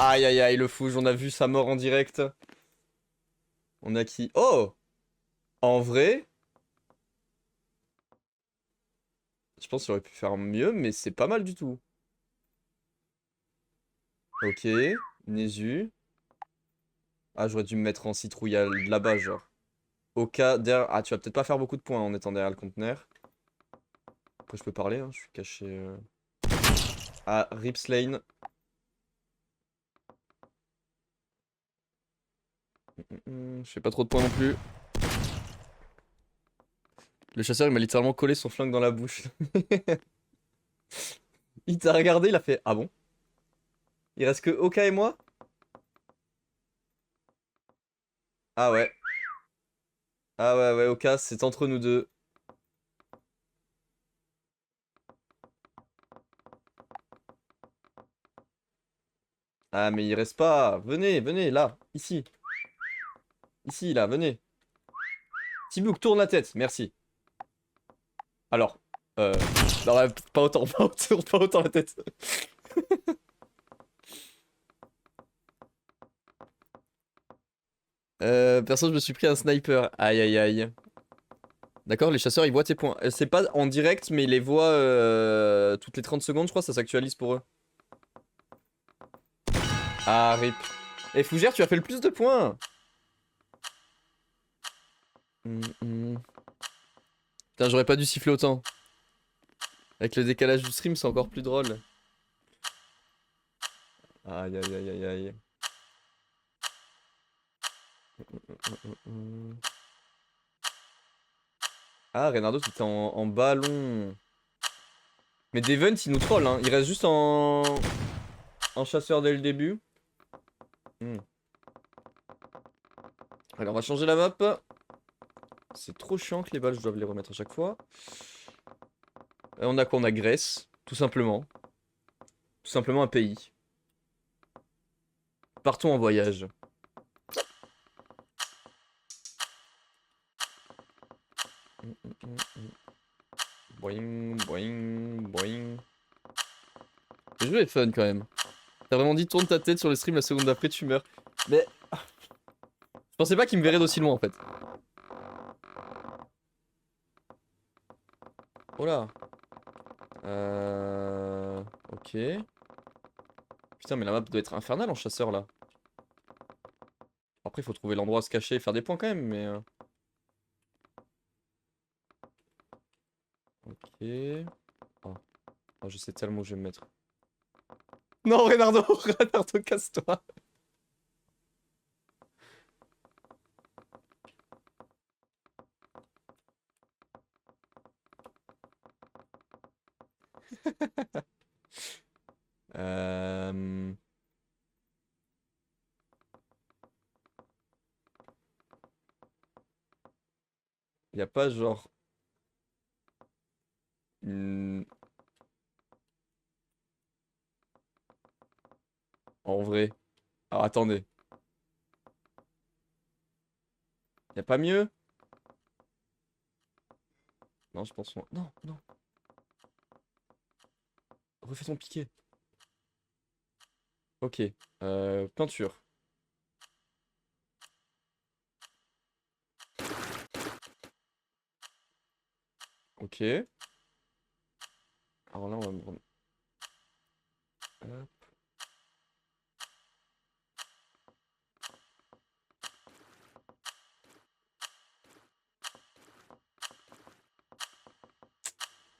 Aïe aïe aïe, le fouge, on a vu sa mort en direct. On a qui? Oh! En vrai, je pense qu'il aurait pu faire mieux, mais c'est pas mal du tout. Ok, Nézu. Ah, j'aurais dû me mettre en citrouille là-bas, genre. Au cas derrière... Ah, tu vas peut-être pas faire beaucoup de points en étant derrière le conteneur. Après, je peux parler, hein, je suis caché... Ah, Rips Lane. Je fais pas trop de points non plus. Le chasseur, il m'a littéralement collé son flingue dans la bouche. Il t'a regardé, il a fait... Ah bon? Il reste que Oka et moi? Ah ouais. Ah ouais, ouais, Oka, c'est entre nous deux. Ah, mais il reste pas. Venez, venez, là, ici. Ici, là, venez. Tibouk, tourne la tête, merci. Alors, euh... Non, ouais, pas autant, pas autant la tête. Perso, je me suis pris un sniper. Aïe, aïe, aïe. D'accord, les chasseurs, ils voient tes points. C'est pas en direct, mais ils les voient toutes les 30 secondes, je crois, ça s'actualise pour eux. Ah, rip. Et Fougère, tu as fait le plus de points. Hum. Putain, j'aurais pas dû siffler autant. Avec le décalage du stream, c'est encore plus drôle. Aïe, aïe, aïe, aïe, aïe. Hum. Ah, Reynardo, t'étais en ballon. Mais Devent, il nous troll, hein. Il reste juste en chasseur dès le début. Hmm. Allez, on va changer la map. C'est trop chiant que les balles, je dois les remettre à chaque fois. On a quoi? On a Grèce, tout simplement. Tout simplement un pays. Partons en voyage. Boing, boing, boing. Le jeu est fun quand même. T'as vraiment dit tourne ta tête sur le stream, la seconde d'après tu meurs. Mais je pensais pas qu'il me verrait d'aussi loin en fait. Oh là. Ok. Putain, mais la map doit être infernale en chasseur là. Après, il faut trouver l'endroit à se cacher et faire des points quand même, mais... Ok... Oh. Oh, je sais tellement où je vais me mettre. Non, Reynardo, Reynardo, casse-toi. Euh... Y a pas genre... En vrai. Alors attendez. Y a pas mieux? Non, je pense... Non, non. Refais ton piqué. Ok. Peinture. Ok. Alors là, on va me prendre... Hop.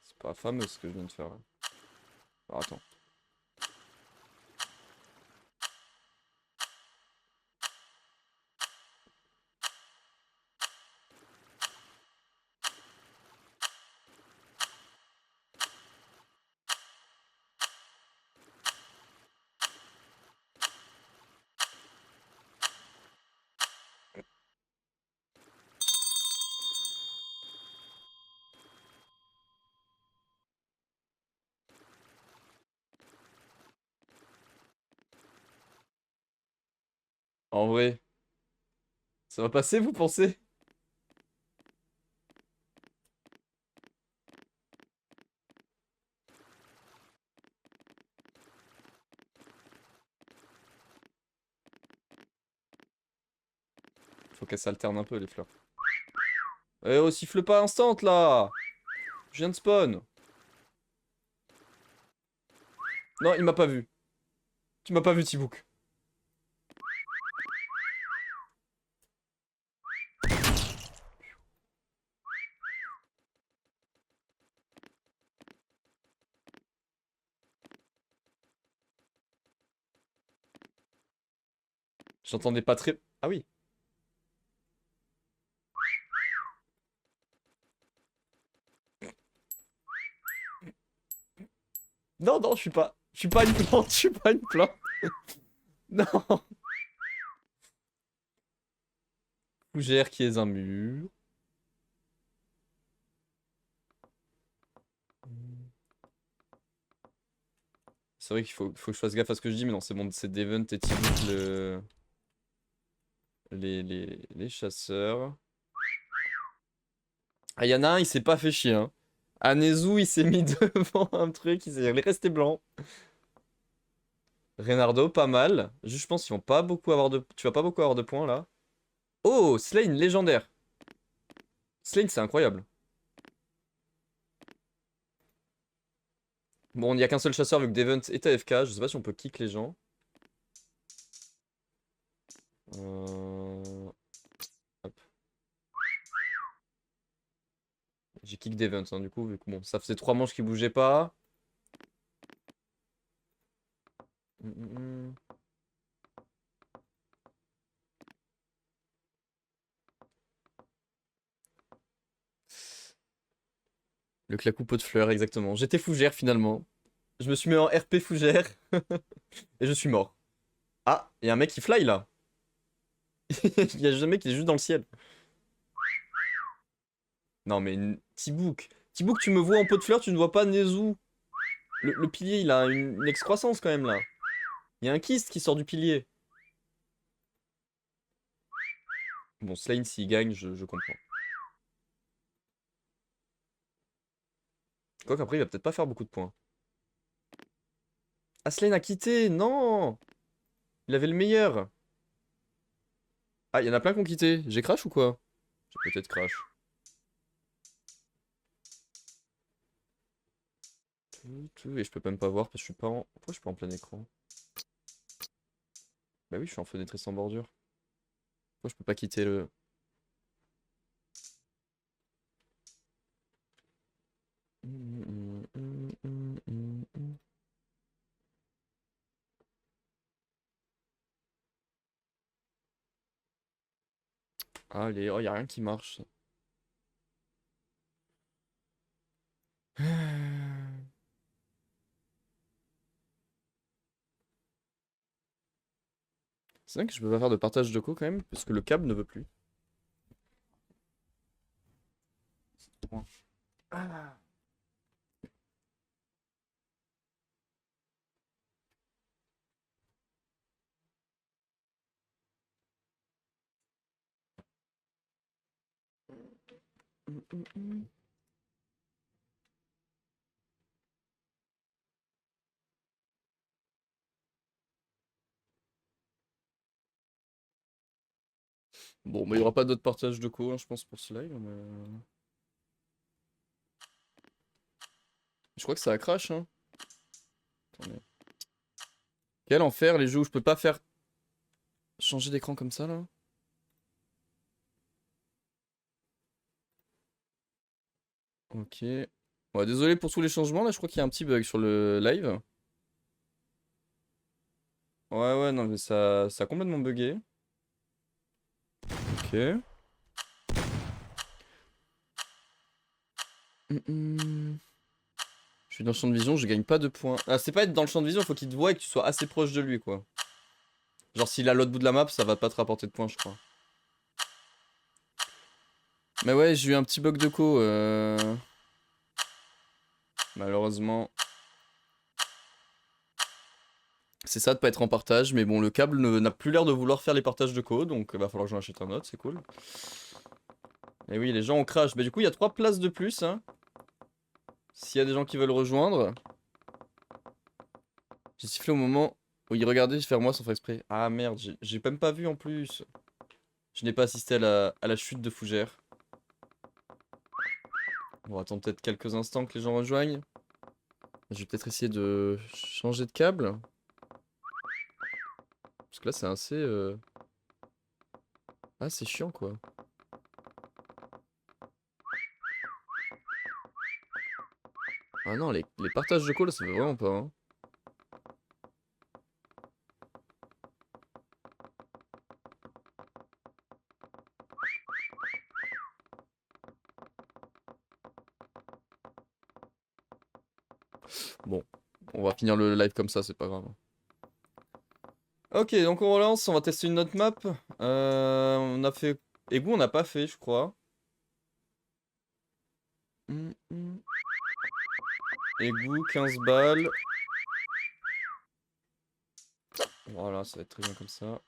C'est pas fameux ce que je viens de faire là. Alors attends. En vrai. Ça va passer, vous pensez? Faut qu'elles s'alternent un peu, les fleurs. Eh oh, siffle pas instant, là! Je viens de spawn. Non, il m'a pas vu. Tu m'as pas vu, Tibouk. J'entendais pas très... Ah oui. Non, non, je suis pas... Je suis pas une plante, je suis pas une plante. Non. Fougère qui est un mur. C'est vrai qu'il faut que je fasse gaffe à ce que je dis, mais non, c'est bon, c'est Devent et Tibouk les chasseurs. Ah, y en a un, il s'est pas fait chier, hein. Anezu, il s'est mis devant un truc, il est resté blanc. Reynardo, pas mal. Juste, je pense qu'ils vont pas beaucoup avoir de... Tu vas pas beaucoup avoir de points, là. Oh, Slain, légendaire. Slain, c'est incroyable. Bon, il n'y a qu'un seul chasseur vu que Devent est AFK. Je sais pas si on peut kick les gens. Hop. J'ai kick Devent, hein, du coup, vu que bon, ça faisait 3 manches qui bougeaient pas. Hum, hum, hum. Le clacou pot de fleurs, exactement. J'étais fougère finalement. Je me suis mis en RP fougère. Et je suis mort. Ah, il y a un mec qui fly là. Il y a juste un mec qui est juste dans le ciel. Non mais Tibouk. Tibouk, tu me vois en pot de fleurs, tu ne vois pas Nezu. Le pilier, il a une excroissance quand même là. Il y a un kyste qui sort du pilier. Bon, Slane, s'il gagne, je comprends. Quoique après, il va peut-être pas faire beaucoup de points. Ah, Slane a quitté, non! Il avait le meilleur. Ah, il y en a plein qui ont quitté. J'ai crash ou quoi? J'ai peut-être crash. Et je peux même pas voir parce que je suis pas en... Pourquoi je suis pas en plein écran? Bah oui, je suis en fenêtre sans bordure. Pourquoi je peux pas quitter le... Allez, oh, y a rien qui marche. C'est vrai que je peux pas faire de partage de co quand même, parce que le câble ne veut plus. Ah. Bon, bah, il y aura pas d'autres partages de co, hein, je pense, pour ce live. Mais... Je crois que ça a crash, hein. Attendez. Quel enfer, les jeux où je peux pas faire changer d'écran comme ça, là. Ok. Ouais, désolé pour tous les changements, là, je crois qu'il y a un petit bug sur le live. Ouais, ouais, non, mais ça a complètement bugué. Ok. Je suis dans le champ de vision, je gagne pas de points. Ah, c'est pas être dans le champ de vision, faut qu'il te voie et que tu sois assez proche de lui, quoi. Genre, s'il est à l'autre bout de la map, ça va pas te rapporter de points, je crois. Mais ouais, j'ai eu un petit bug de co. Malheureusement. c'est ça de pas être en partage, mais bon, le câble n'a plus l'air de vouloir faire les partages de co, donc va falloir que j'en achète un autre, c'est cool. Et oui, les gens ont crash. Bah du coup, il y a 3 places de plus, hein. S'il y a des gens qui veulent rejoindre. J'ai sifflé au moment où il regardait vers moi sans faire exprès. Ah merde, j'ai même pas vu en plus. Je n'ai pas assisté à la chute de Fougère. On va attendre peut-être quelques instants que les gens rejoignent. Je vais peut-être essayer de changer de câble. Parce que là, c'est assez... Ah, c'est chiant, quoi. Ah non, les partages de call, ça veut vraiment pas, hein. Bon, on va finir le live comme ça, c'est pas grave. Ok, donc on relance, on va tester une autre map. On a fait... Égout, on n'a pas fait, je crois. Égout, 15 balles. Voilà, ça va être très bien comme ça.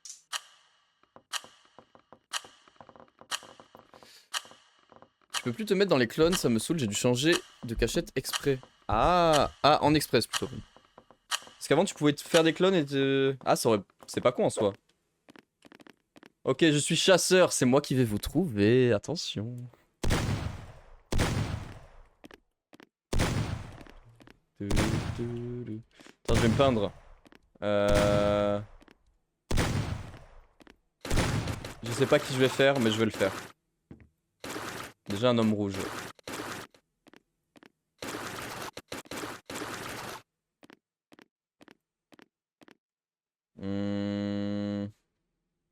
Je peux plus te mettre dans les clones, ça me saoule, j'ai dû changer de cachette exprès. Ah, en express plutôt. Parce qu'avant tu pouvais te faire des clones et te... Ah, ça aurait... C'est pas con en soi. Ok, je suis chasseur, c'est moi qui vais vous trouver, attention. Attends, je vais me peindre. Je sais pas qui je vais faire, mais je vais le faire. Déjà un homme rouge.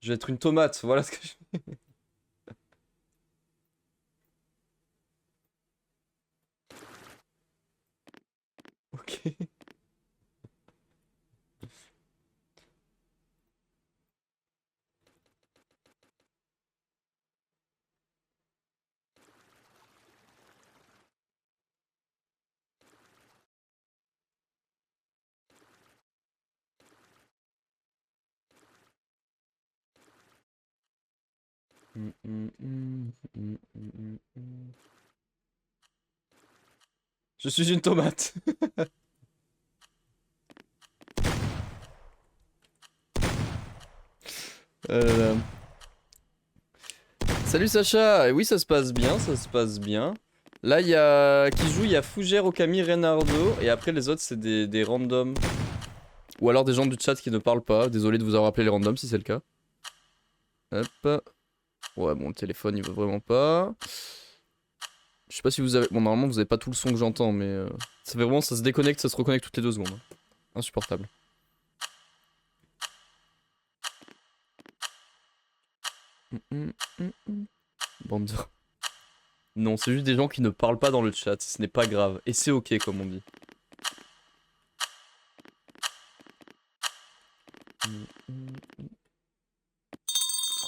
Je vais être une tomate, voilà ce que je... Ok. Je suis une tomate. Euh... Salut Sacha, oui ça se passe bien, ça se passe bien. Là il y a... Qui joue, il y a Fougère, Okami, Reynardo, et après les autres c'est des randoms. Ou alors des gens du chat qui ne parlent pas, désolé de vous avoir appelé les randoms si c'est le cas. Hop. Ouais bon le téléphone il veut vraiment pas. Je sais pas si vous avez... Bon normalement vous avez pas tout le son que j'entends mais... Ça fait vraiment, ça se déconnecte, ça se reconnecte toutes les 2 secondes. Insupportable. Bande de... Non, c'est juste des gens qui ne parlent pas dans le chat, ce n'est pas grave. Et c'est ok comme on dit.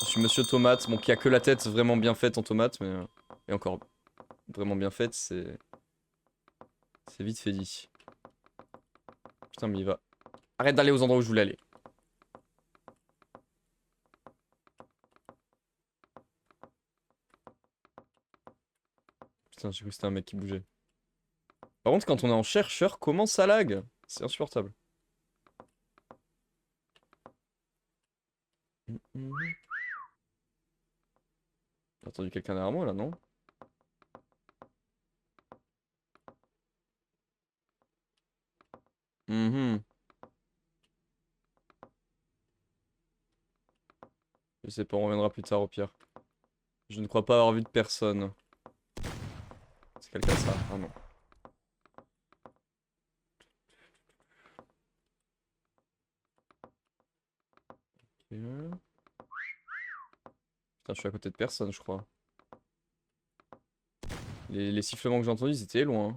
Je suis Monsieur Tomate, bon qui a que la tête vraiment bien faite en tomate, mais... Et encore, vraiment bien faite, c'est... C'est vite fait dit. Putain mais il va... Arrête d'aller aux endroits où je voulais aller. Putain, j'ai cru que c'était un mec qui bougeait. Par contre, quand on est en chercheur, comment ça lag? C'est insupportable. J'ai entendu quelqu'un derrière moi là, non? Je sais pas, on reviendra plus tard au pire. Je ne crois pas avoir vu de personne. C'est quelqu'un ça? Ah non. Ok. Putain, je suis à côté de personne, je crois. Les sifflements que j'ai entendus, ils étaient loin, hein.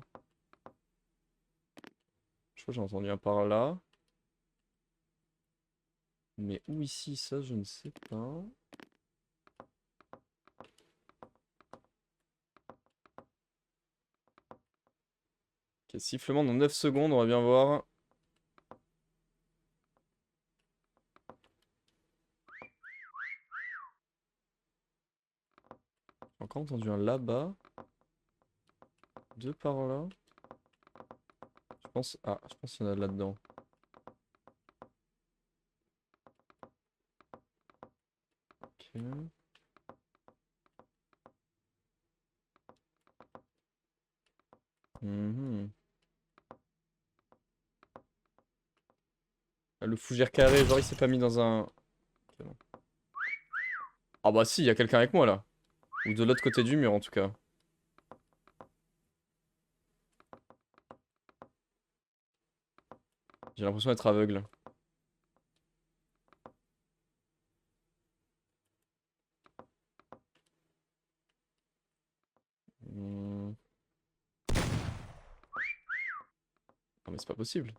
Je crois que j'ai entendu un par là. Mais où ici, ça, je ne sais pas. Ok, sifflement dans 9 secondes, on va bien voir. pas entendu un là-bas. Deux par là. Je pense. Ah, je pense qu'il y en a là-dedans. Ok. Mhm. Ah, le fougère carré, genre il s'est pas mis dans un. Ok, bon. Ah bah si, il y a quelqu'un avec moi là. Ou de l'autre côté du mur en tout cas. J'ai l'impression d'être aveugle. Hmm. Non mais c'est pas possible.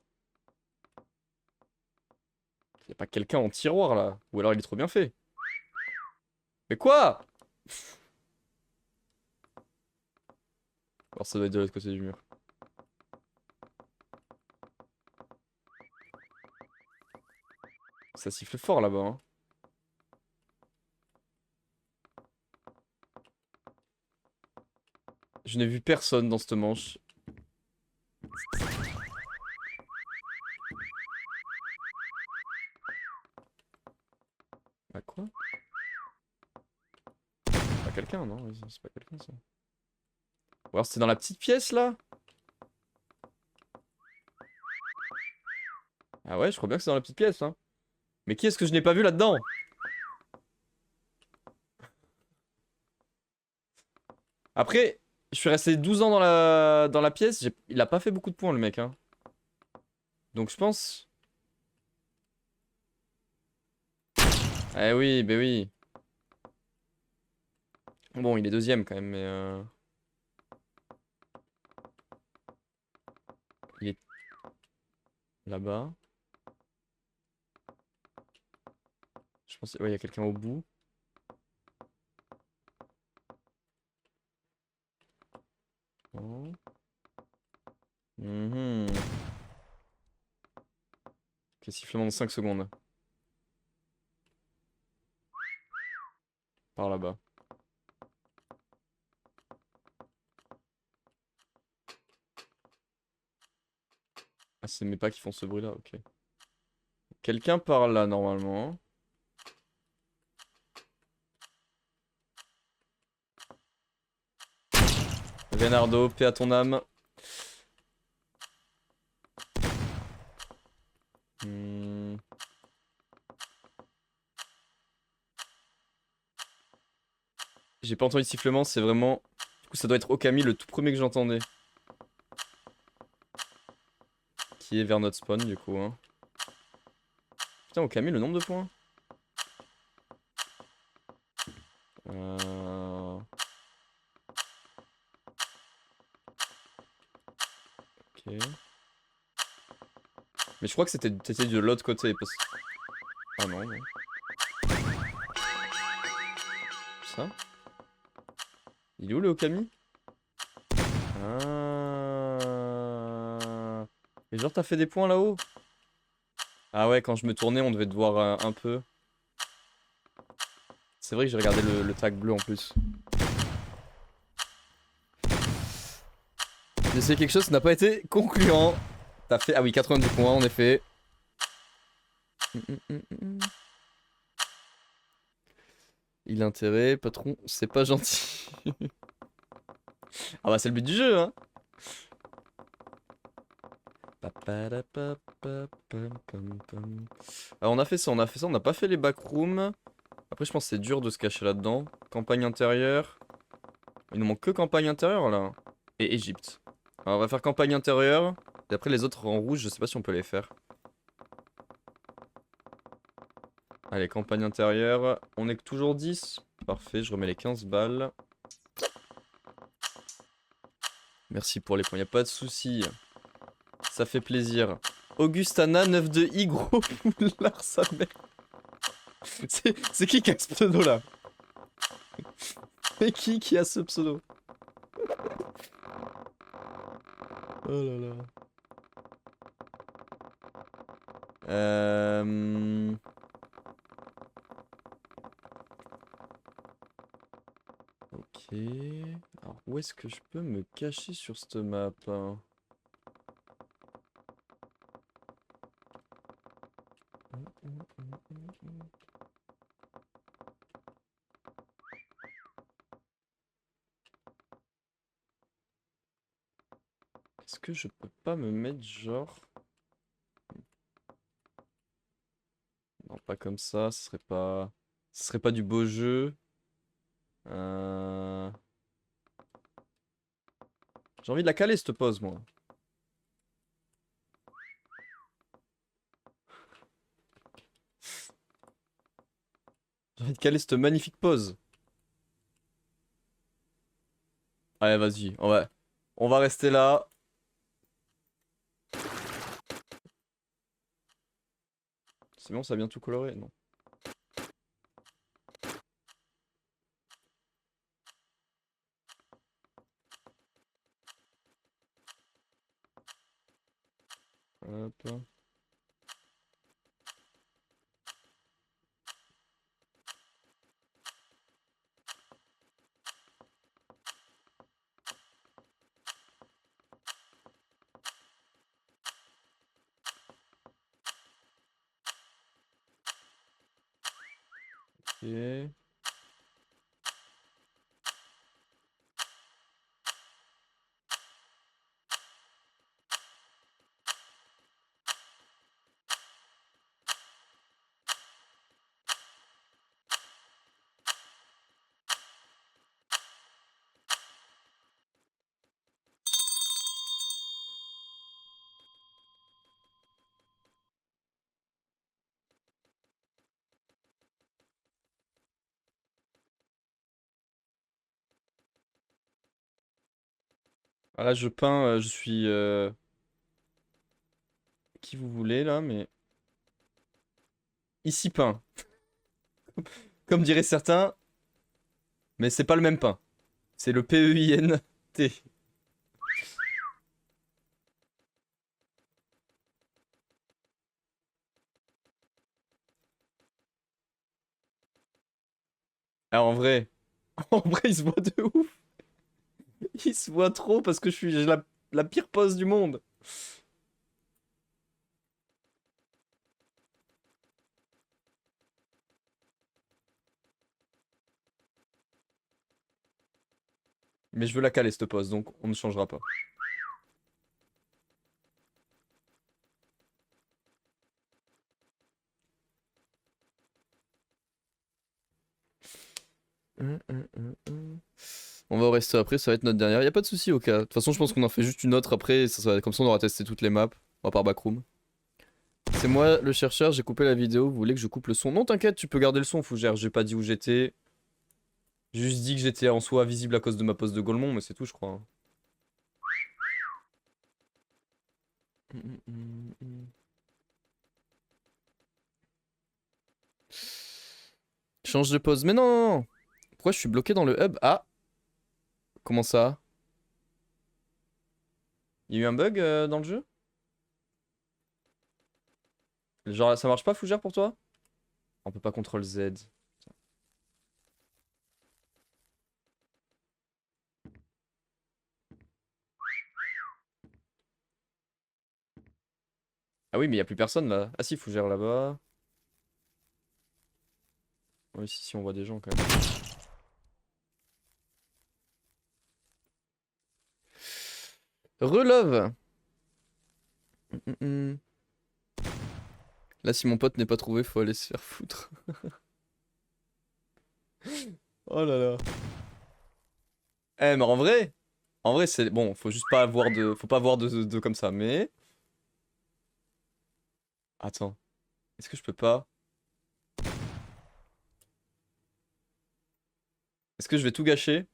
Y a pas quelqu'un en tiroir là. Ou alors il est trop bien fait. Mais quoi? Alors ça doit être de l'autre côté du mur. Ça siffle fort là-bas, hein. Je n'ai vu personne dans cette manche. Bah quoi? Pas quelqu'un, non? C'est pas quelqu'un ça. Ou alors c'était dans la petite pièce là? Ah ouais, je crois bien que c'est dans la petite pièce, hein. Mais qui est-ce que je n'ai pas vu là-dedans? Après, je suis resté 12 ans dans la pièce. Il a pas fait beaucoup de points le mec, hein. Donc je pense... Eh oui, bah oui. Bon, il est deuxième quand même, mais... Il est là-bas. Je pense... Ouais, il y a quelqu'un au bout. Oh. Mhm. Ok, sifflement de 5 secondes. Par là-bas. Ah, c'est mes pas qui font ce bruit-là, ok. Quelqu'un par là, normalement. Leonardo, paix à ton âme. Hmm. J'ai pas entendu de sifflement, c'est vraiment... Du coup, ça doit être Okami, le tout premier que j'entendais. Qui est vers notre spawn, du coup, hein. Putain, Okami, le nombre de points. Ok. Mais je crois que t'étais de l'autre côté. Ah non, non. Ça? Il est où le Okami? Ah. Et genre, t'as fait des points là-haut? Ah ouais, quand je me tournais, on devait te voir un peu. C'est vrai que j'ai regardé le tag bleu en plus. Mais c'est quelque chose qui n'a pas été concluant. T'as fait... Ah oui, 90 points en effet. Il a intérêt, patron, c'est pas gentil. Ah bah c'est le but du jeu, hein. Alors on a fait ça, on n'a pas fait les backrooms. Après je pense que c'est dur de se cacher là-dedans. Campagne intérieure. Il nous manque que campagne intérieure là. Et Égypte. Alors on va faire campagne intérieure. Et après les autres en rouge, je sais pas si on peut les faire. Allez, campagne intérieure. On est toujours 10. Parfait, je remets les 15 balles. Merci pour les points, y a pas de souci. Ça fait plaisir. Augustana 92i, gros poulard, sa mère. C'est qui a ce pseudo là? C'est qui a ce pseudo? Oh là là. Euh... Ok. Ok. Alors, où est-ce que je peux me cacher sur cette map, hein? Est-ce que je peux pas me mettre genre... Non, pas comme ça, ce serait pas du beau jeu. Euh, J'ai envie de la caler cette pause, moi. J'ai envie de caler cette magnifique pause. Allez, vas-y, on va rester là. C'est bon, ça a bien tout coloré, non? Hop. Ok. Ah, là, je peins, je suis... Qui vous voulez, là, mais... Ici peint. Comme diraient certains, mais c'est pas le même pain. C'est le P-E-I-N-T. Ah, en vrai... En vrai, il se voit de ouf. Il se voit trop parce que j'ai la pire pose du monde. Mais je veux la caler, cette pose, donc on ne changera pas. On va au resto après, ça va être notre dernière. Y a pas de souci au cas. De toute façon, je pense qu'on en fait juste une autre après. Comme ça, on aura testé toutes les maps. À part Backroom. C'est moi le chercheur, j'ai coupé la vidéo. Vous voulez que je coupe le son? Non, t'inquiète, tu peux garder le son, Fougère. J'ai pas dit où j'étais. J'ai juste dit que j'étais en soi visible à cause de ma pose de Golemont, mais c'est tout, je crois, hein. Change de pose. Mais non, non, non. Pourquoi je suis bloqué dans le hub? Ah, comment ça? Il y a eu un bug dans le jeu? Genre, ça marche pas, Fougère, pour toi? On peut pas CTRL Z. Ah oui, mais y a plus personne là. Ah si, Fougère là-bas. Oui, si, on voit des gens quand même. Relove. Là, si mon pote n'est pas trouvé, faut aller se faire foutre. Oh là là. Eh, mais en vrai, c'est bon. Faut juste pas avoir de, faut pas avoir de comme ça. Mais attends, est-ce que je peux pas? Est-ce que je vais tout gâcher?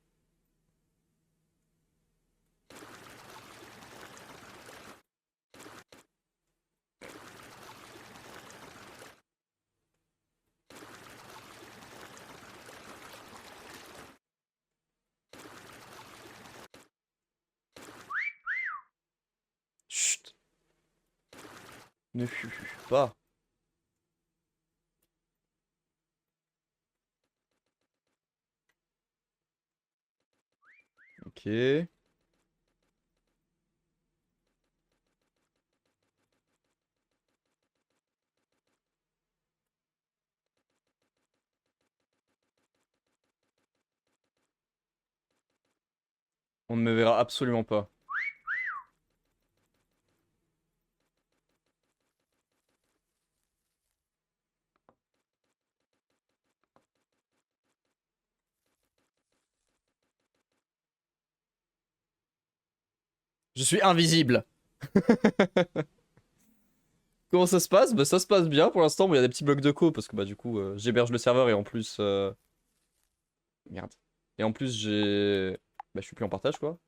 Chut. Ne fuis pas. Ok. On ne me verra absolument pas. Je suis invisible. Comment ça se passe? Bah ça se passe bien pour l'instant. Bon, il y a des petits blocs de co parce que bah du coup j'héberge le serveur et en plus merde. Et en plus bah je suis plus en partage quoi.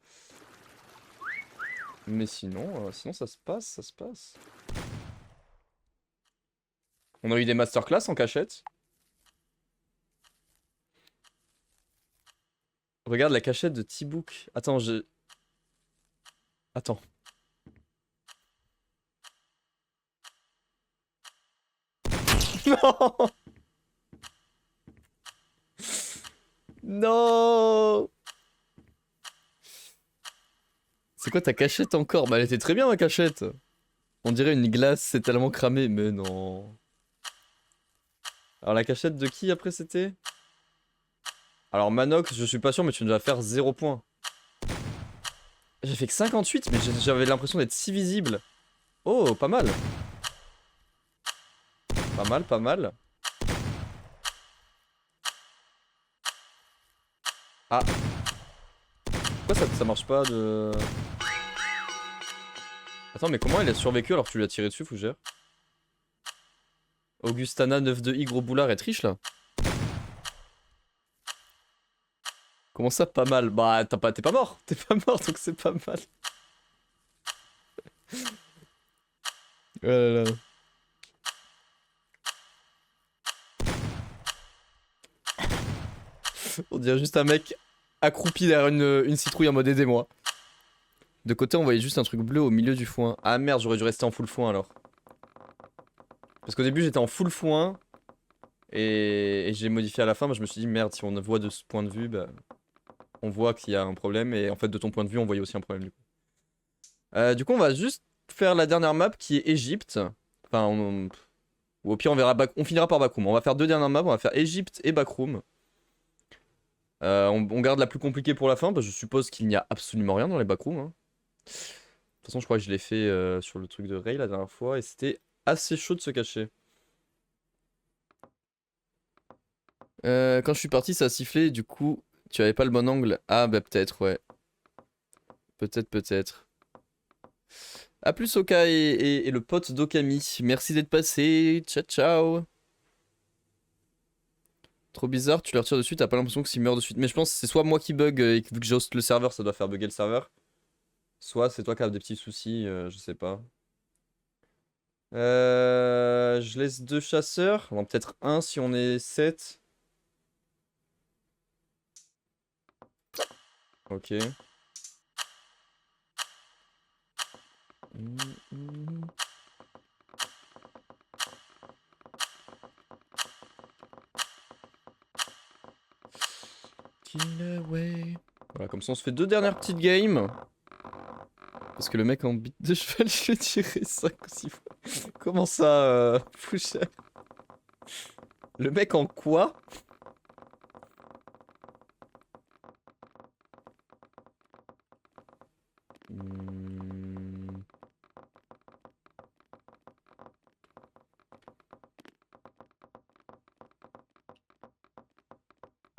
Mais sinon ça se passe, ça se passe. On a eu des masterclass en cachette. Regarde la cachette de T-Book. Attends, je... Attends. Non. Non. C'est quoi ta cachette encore? Bah elle était très bien ma cachette. On dirait une glace, c'est tellement cramé. Mais non. Alors la cachette de qui après c'était? Alors Manox, je suis pas sûr mais tu dois faire 0 points. J'ai fait que 58 mais j'avais l'impression d'être si visible. Oh, pas mal. Pas mal, pas mal. Ah. Pourquoi ça marche pas de... Attends, mais comment il a survécu alors que tu lui as tiré dessus, Fougère? Augustana 9-2i, gros boulard, est riche là? Comment ça, pas mal? Bah, t'es pas mort. T'es pas mort, donc c'est pas mal. Oh là là. On dirait juste un mec accroupi derrière une citrouille en mode aidez-moi. De côté, on voyait juste un truc bleu au milieu du foin. Ah merde, j'aurais dû rester en full foin alors. Parce qu'au début, j'étais en full foin. Et j'ai modifié à la fin. Bah, je me suis dit, merde, si on voit de ce point de vue, bah, on voit qu'il y a un problème. Et en fait, de ton point de vue, on voyait aussi un problème du coup. Du coup, on va juste faire la dernière map qui est Égypte. Enfin, ou au pire, on finira par Backroom. On va faire deux dernières maps. On va faire Égypte et Backroom. On garde la plus compliquée pour la fin, parce que je suppose qu'il n'y a absolument rien dans les backrooms. Hein. De toute façon, je crois que je l'ai fait sur le truc de Ray la dernière fois, et c'était assez chaud de se cacher. Quand je suis parti, ça a sifflé, du coup, tu avais pas le bon angle. Ah, bah peut-être, ouais. Peut-être, peut-être. A plus, Oka et le pote d'Okami. Merci d'être passé. Ciao, ciao. Trop bizarre, tu leur tires dessus, t'as pas l'impression que s'ils meurent de suite. Mais je pense que c'est soit moi qui bug, et que vu que j'ai host le serveur, ça doit faire bugger le serveur. Soit c'est toi qui as des petits soucis, je sais pas. Je laisse deux chasseurs. Bon, peut-être un si on est 7. Ok. Kill away. Voilà, comme ça on se fait deux dernières petites games. Parce que le mec en bite de cheval, je l'ai tiré 5 ou 6 fois. Comment ça, Foucher? Le mec en quoi? Hmm.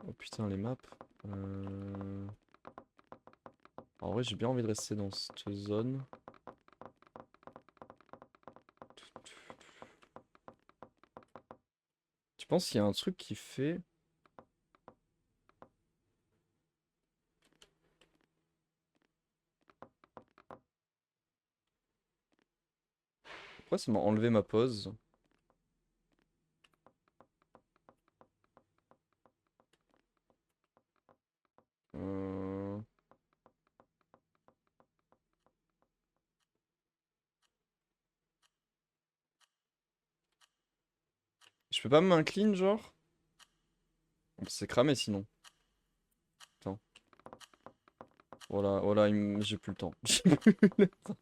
Oh putain, les maps. En vrai, j'ai bien envie de rester dans cette zone. Tu penses qu'il y a un truc qui fait... Pourquoi ça m'a enlevé ma pause? Euh... Je peux pas me main clean, genre? C'est cramé sinon. Attends. Voilà, voilà, j'ai plus le temps. J'ai plus le temps.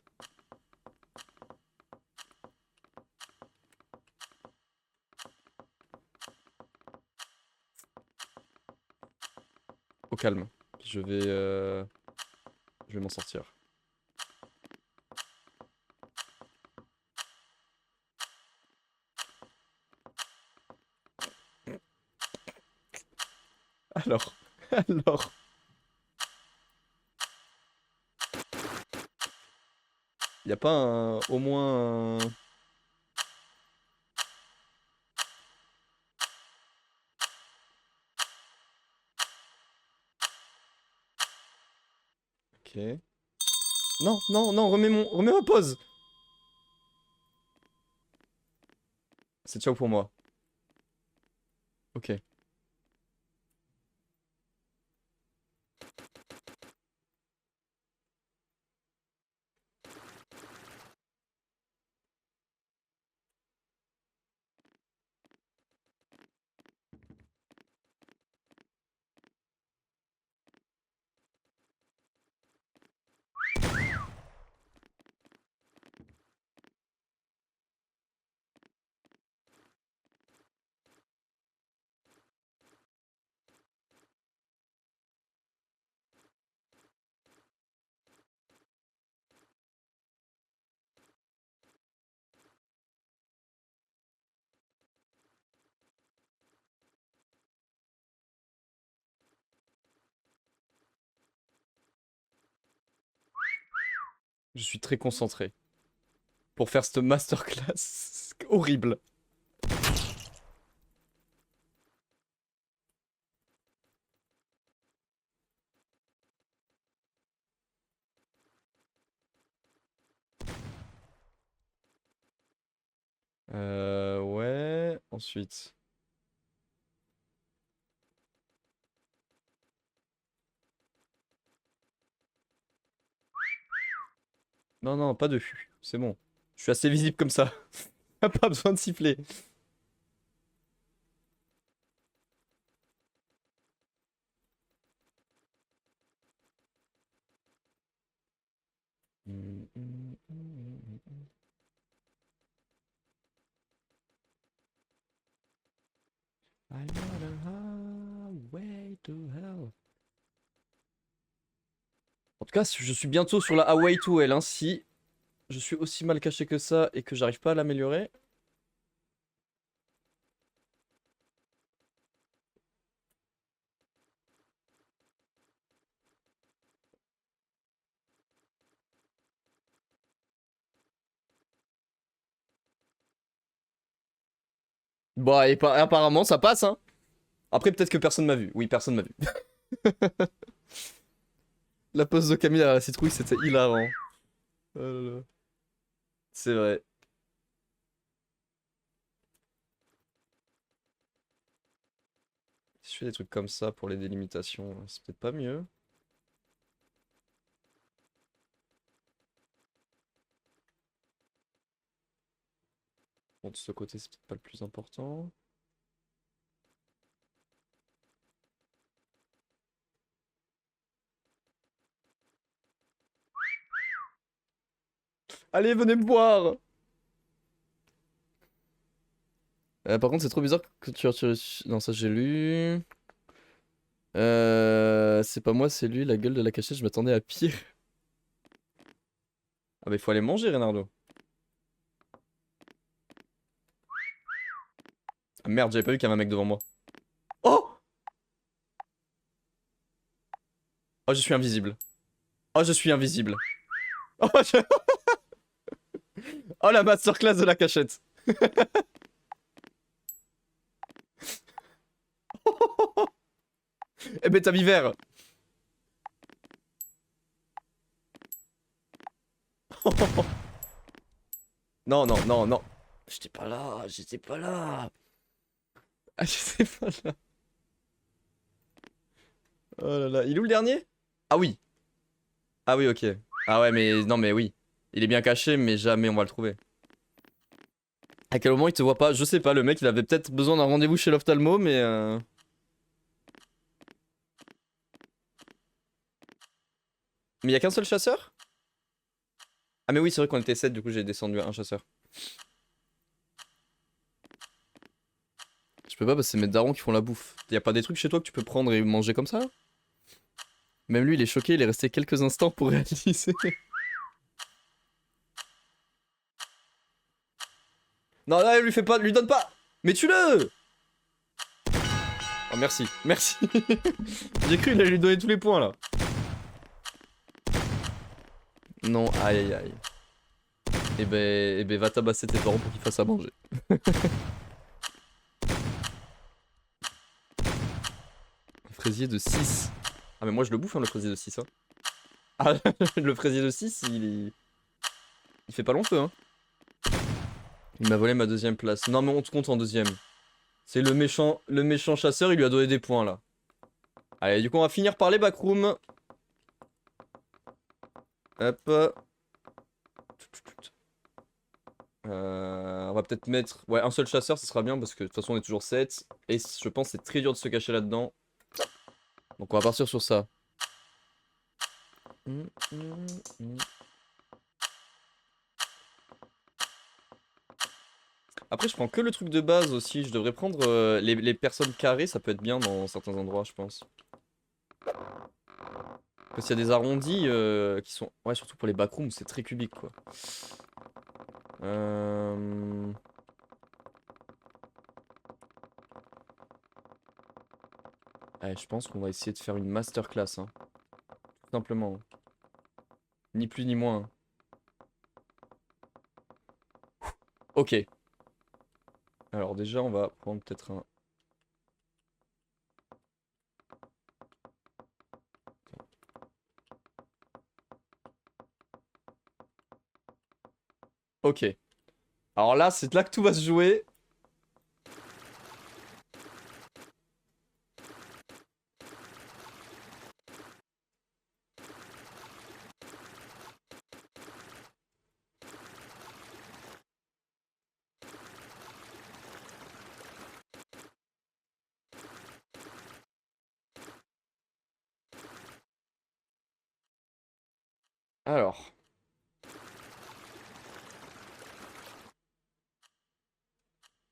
Au calme. Je vais m'en sortir. Alors, alors. Y a pas au moins un... Ok. Non, non, non, remets ma pause. C'est ciao pour moi. Ok. Je suis très concentré. Pour faire cette masterclass horrible. Ouais. Ensuite. Non, non, pas de hu. C'est bon. Je suis assez visible comme ça. Y'a pas besoin de siffler. I'm on a highway to hell. En tout cas, je suis bientôt sur la highway to hell. Hein. Si je suis aussi mal caché que ça et que j'arrive pas à l'améliorer. Bah, et apparemment, ça passe, hein. Après, peut-être que personne m'a vu. Oui, personne m'a vu. La pose de Camille à la citrouille, c'était hilarant. Oh là là. C'est vrai. Si je fais des trucs comme ça pour les délimitations, c'est peut-être pas mieux. Bon, de ce côté, c'est peut-être pas le plus important. Allez, venez me voir! Par contre, c'est trop bizarre que tu retires... Non, ça j'ai lu. C'est pas moi, c'est lui, la gueule de la cachette, je m'attendais à pire. Ah bah il faut aller manger, Reynardo. Ah merde, j'avais pas vu qu'il y avait un mec devant moi. Oh! Oh, je suis invisible. Oh, je suis invisible. Oh, oh la masterclass de la cachette. Eh ben t'as mis vert. Non, non, non, non. J'étais pas là, j'étais pas là. Ah, j'étais pas là. Oh là là, il est où le dernier? Ah oui. Ah oui, ok. Ah ouais, mais non, mais oui. Il est bien caché, mais jamais on va le trouver. À quel moment il te voit pas? Je sais pas, le mec il avait peut-être besoin d'un rendez-vous chez l'ophtalmo, mais Mais y a qu'un seul chasseur? Ah mais oui, c'est vrai qu'on était 7, du coup j'ai descendu un chasseur. Je peux pas parce que c'est mes darons qui font la bouffe. Y a pas des trucs chez toi que tu peux prendre et manger comme ça? Même lui, il est choqué, il est resté quelques instants pour réaliser. Non, là, lui fais pas, lui donne pas. Mais tue-le. Oh merci, merci. J'ai cru il allait lui donner tous les points là. Non, aïe aïe aïe. Eh ben va tabasser tes parents pour qu'ils fassent à manger. Un fraisier de 6. Ah mais moi je le bouffe hein, le fraisier de 6 hein. Ah le fraisier de 6 il fait pas long feu hein. Il m'a volé ma deuxième place. Non mais on te compte en deuxième. C'est le méchant chasseur, il lui a donné des points là. Allez du coup on va finir par les backrooms. Hop. On va peut-être mettre ouais, un seul chasseur, ce sera bien parce que de toute façon on est toujours 7. Et je pense que c'est très dur de se cacher là-dedans. Donc on va partir sur ça. Après je prends que le truc de base aussi. Je devrais prendre les personnes carrées, ça peut être bien dans certains endroits je pense. Parce qu'il y a des arrondis qui sont... Ouais surtout pour les backrooms c'est très cubique quoi. Euh... Ouais, je pense qu'on va essayer de faire une masterclass hein. Tout simplement. Ni plus ni moins. Ok. Alors déjà on va prendre peut-être un... Ok. Alors là c'est là que tout va se jouer. Alors.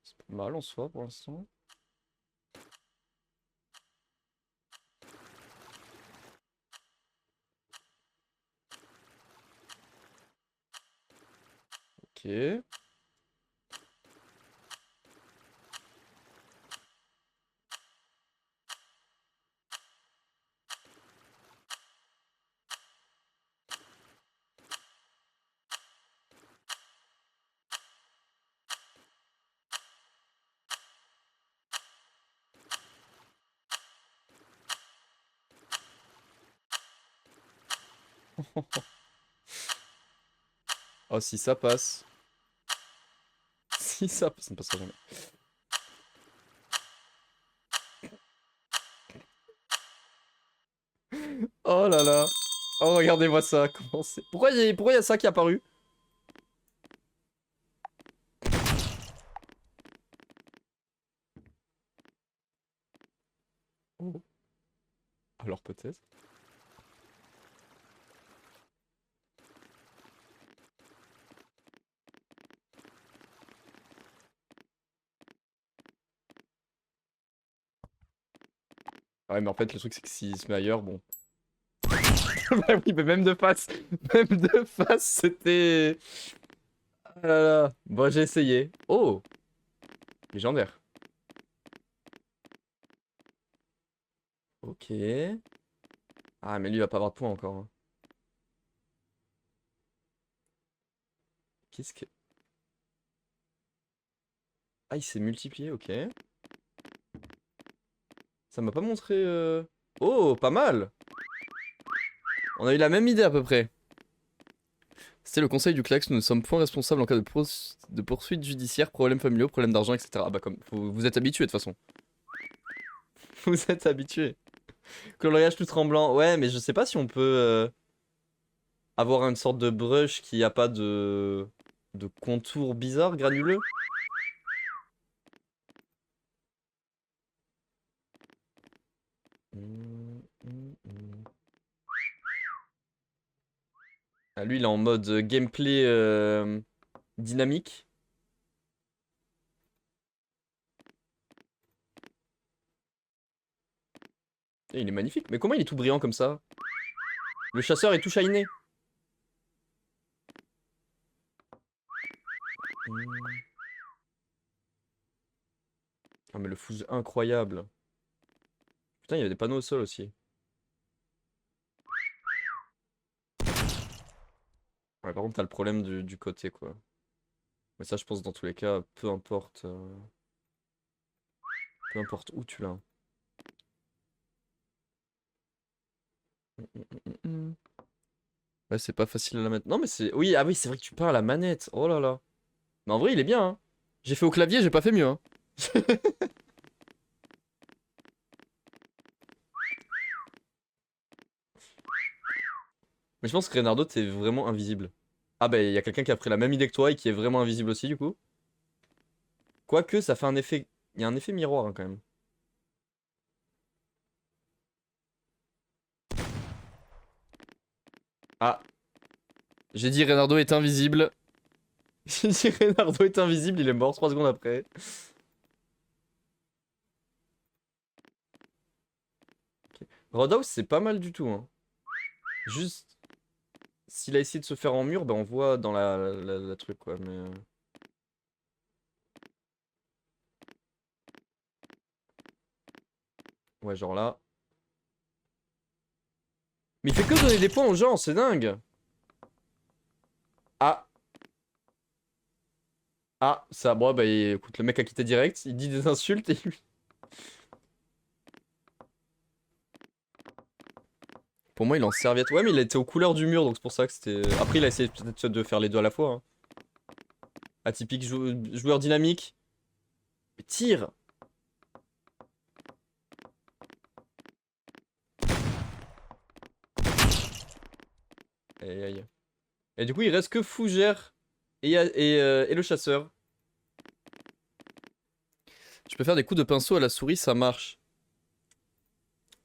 C'est pas mal en soi pour l'instant. Ok. Oh si ça passe. Si ça passe, ça ne passera jamais. Oh là là. Oh regardez-moi ça. Comment c'est... pourquoi y a ça qui est apparu? Oh. Alors peut-être. Ouais mais en fait le truc c'est que s'il se met ailleurs, bon. Bah oui mais même de face. Même de face c'était... Ah là là. Bon j'ai essayé. Oh. Légendaire. Ok. Ah mais lui il va pas avoir de points encore hein. Qu'est-ce que... Ah il s'est multiplié, ok. Ça m'a pas montré... Oh pas mal. On a eu la même idée à peu près. C'était le conseil du Klax, nous ne sommes point responsables en cas de poursuite judiciaire, problèmes familiaux, problèmes d'argent, etc. Ah bah comme, vous êtes habitués de toute façon. Vous êtes habitués. Coloriage tout tremblant, ouais mais je sais pas si on peut avoir une sorte de brush qui a pas de contour bizarre, granuleux. Ah, lui, il est en mode gameplay dynamique. Et il est magnifique. Mais comment il est tout brillant comme ça? Le chasseur est tout shiné. Ah mais le fouge incroyable. Putain, il y avait des panneaux au sol aussi. Ouais, par contre, t'as le problème du côté, quoi. Mais ça, je pense, dans tous les cas, peu importe où tu l'as. Ouais, c'est pas facile à la mettre. Non, mais c'est... Oui, ah oui, c'est vrai que tu peins à la manette. Oh là là. Mais en vrai, il est bien, hein. J'ai fait au clavier, j'ai pas fait mieux, hein. Mais je pense que Reynardo, t'es vraiment invisible. Ah bah, il y a quelqu'un qui a pris la même idée que toi et qui est vraiment invisible aussi, du coup. Quoique, ça fait un effet... Il y a un effet miroir, hein, quand même. Ah, j'ai dit Reynardo est invisible. J'ai dit Reynardo est invisible, il est mort 3 secondes après. Ok. Roadhouse, c'est pas mal du tout, hein. Juste, s'il a essayé de se faire en mur, bah on voit dans la truc, quoi. Mais... Ouais, genre là. Mais il fait que donner des points aux gens, c'est dingue. Ah, ah, ça, bon, bah écoute, le mec a quitté direct, il dit des insultes et lui... Pour moi, il est en serviette. Ouais, mais il était aux couleurs du mur, donc c'est pour ça que c'était... Après, il a essayé peut-être de faire les deux à la fois, hein. Atypique, joueur dynamique. Mais tire! Aïe, aïe. Et du coup, il reste que Fougère et le chasseur. Je peux faire des coups de pinceau à la souris, ça marche.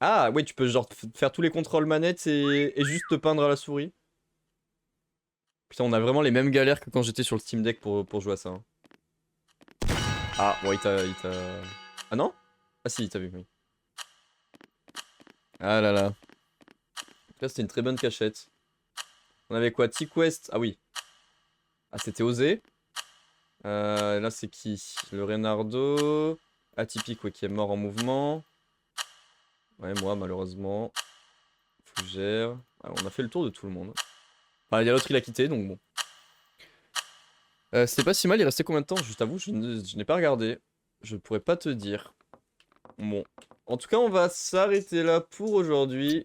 Ah, ouais, tu peux genre faire tous les contrôles manettes et juste te peindre à la souris. Putain, on a vraiment les mêmes galères que quand j'étais sur le Steam Deck pour jouer à ça, hein. Ah, ouais, il t'a... Ah non? Ah si, il t'a vu, oui. Ah là là. Là, c'était une très bonne cachette. On avait quoi? T-Quest? Ah oui. Ah, c'était osé. Là, c'est qui? Le Reynardo. Atypique, ouais, qui est mort en mouvement. Ouais, moi, malheureusement. Fougère. Ah, on a fait le tour de tout le monde. Enfin, il y a l'autre, il a quitté, donc bon. C'était pas si mal, il restait combien de temps? Je t'avoue, je n'ai pas regardé. Je pourrais pas te dire. Bon. En tout cas, on va s'arrêter là pour aujourd'hui.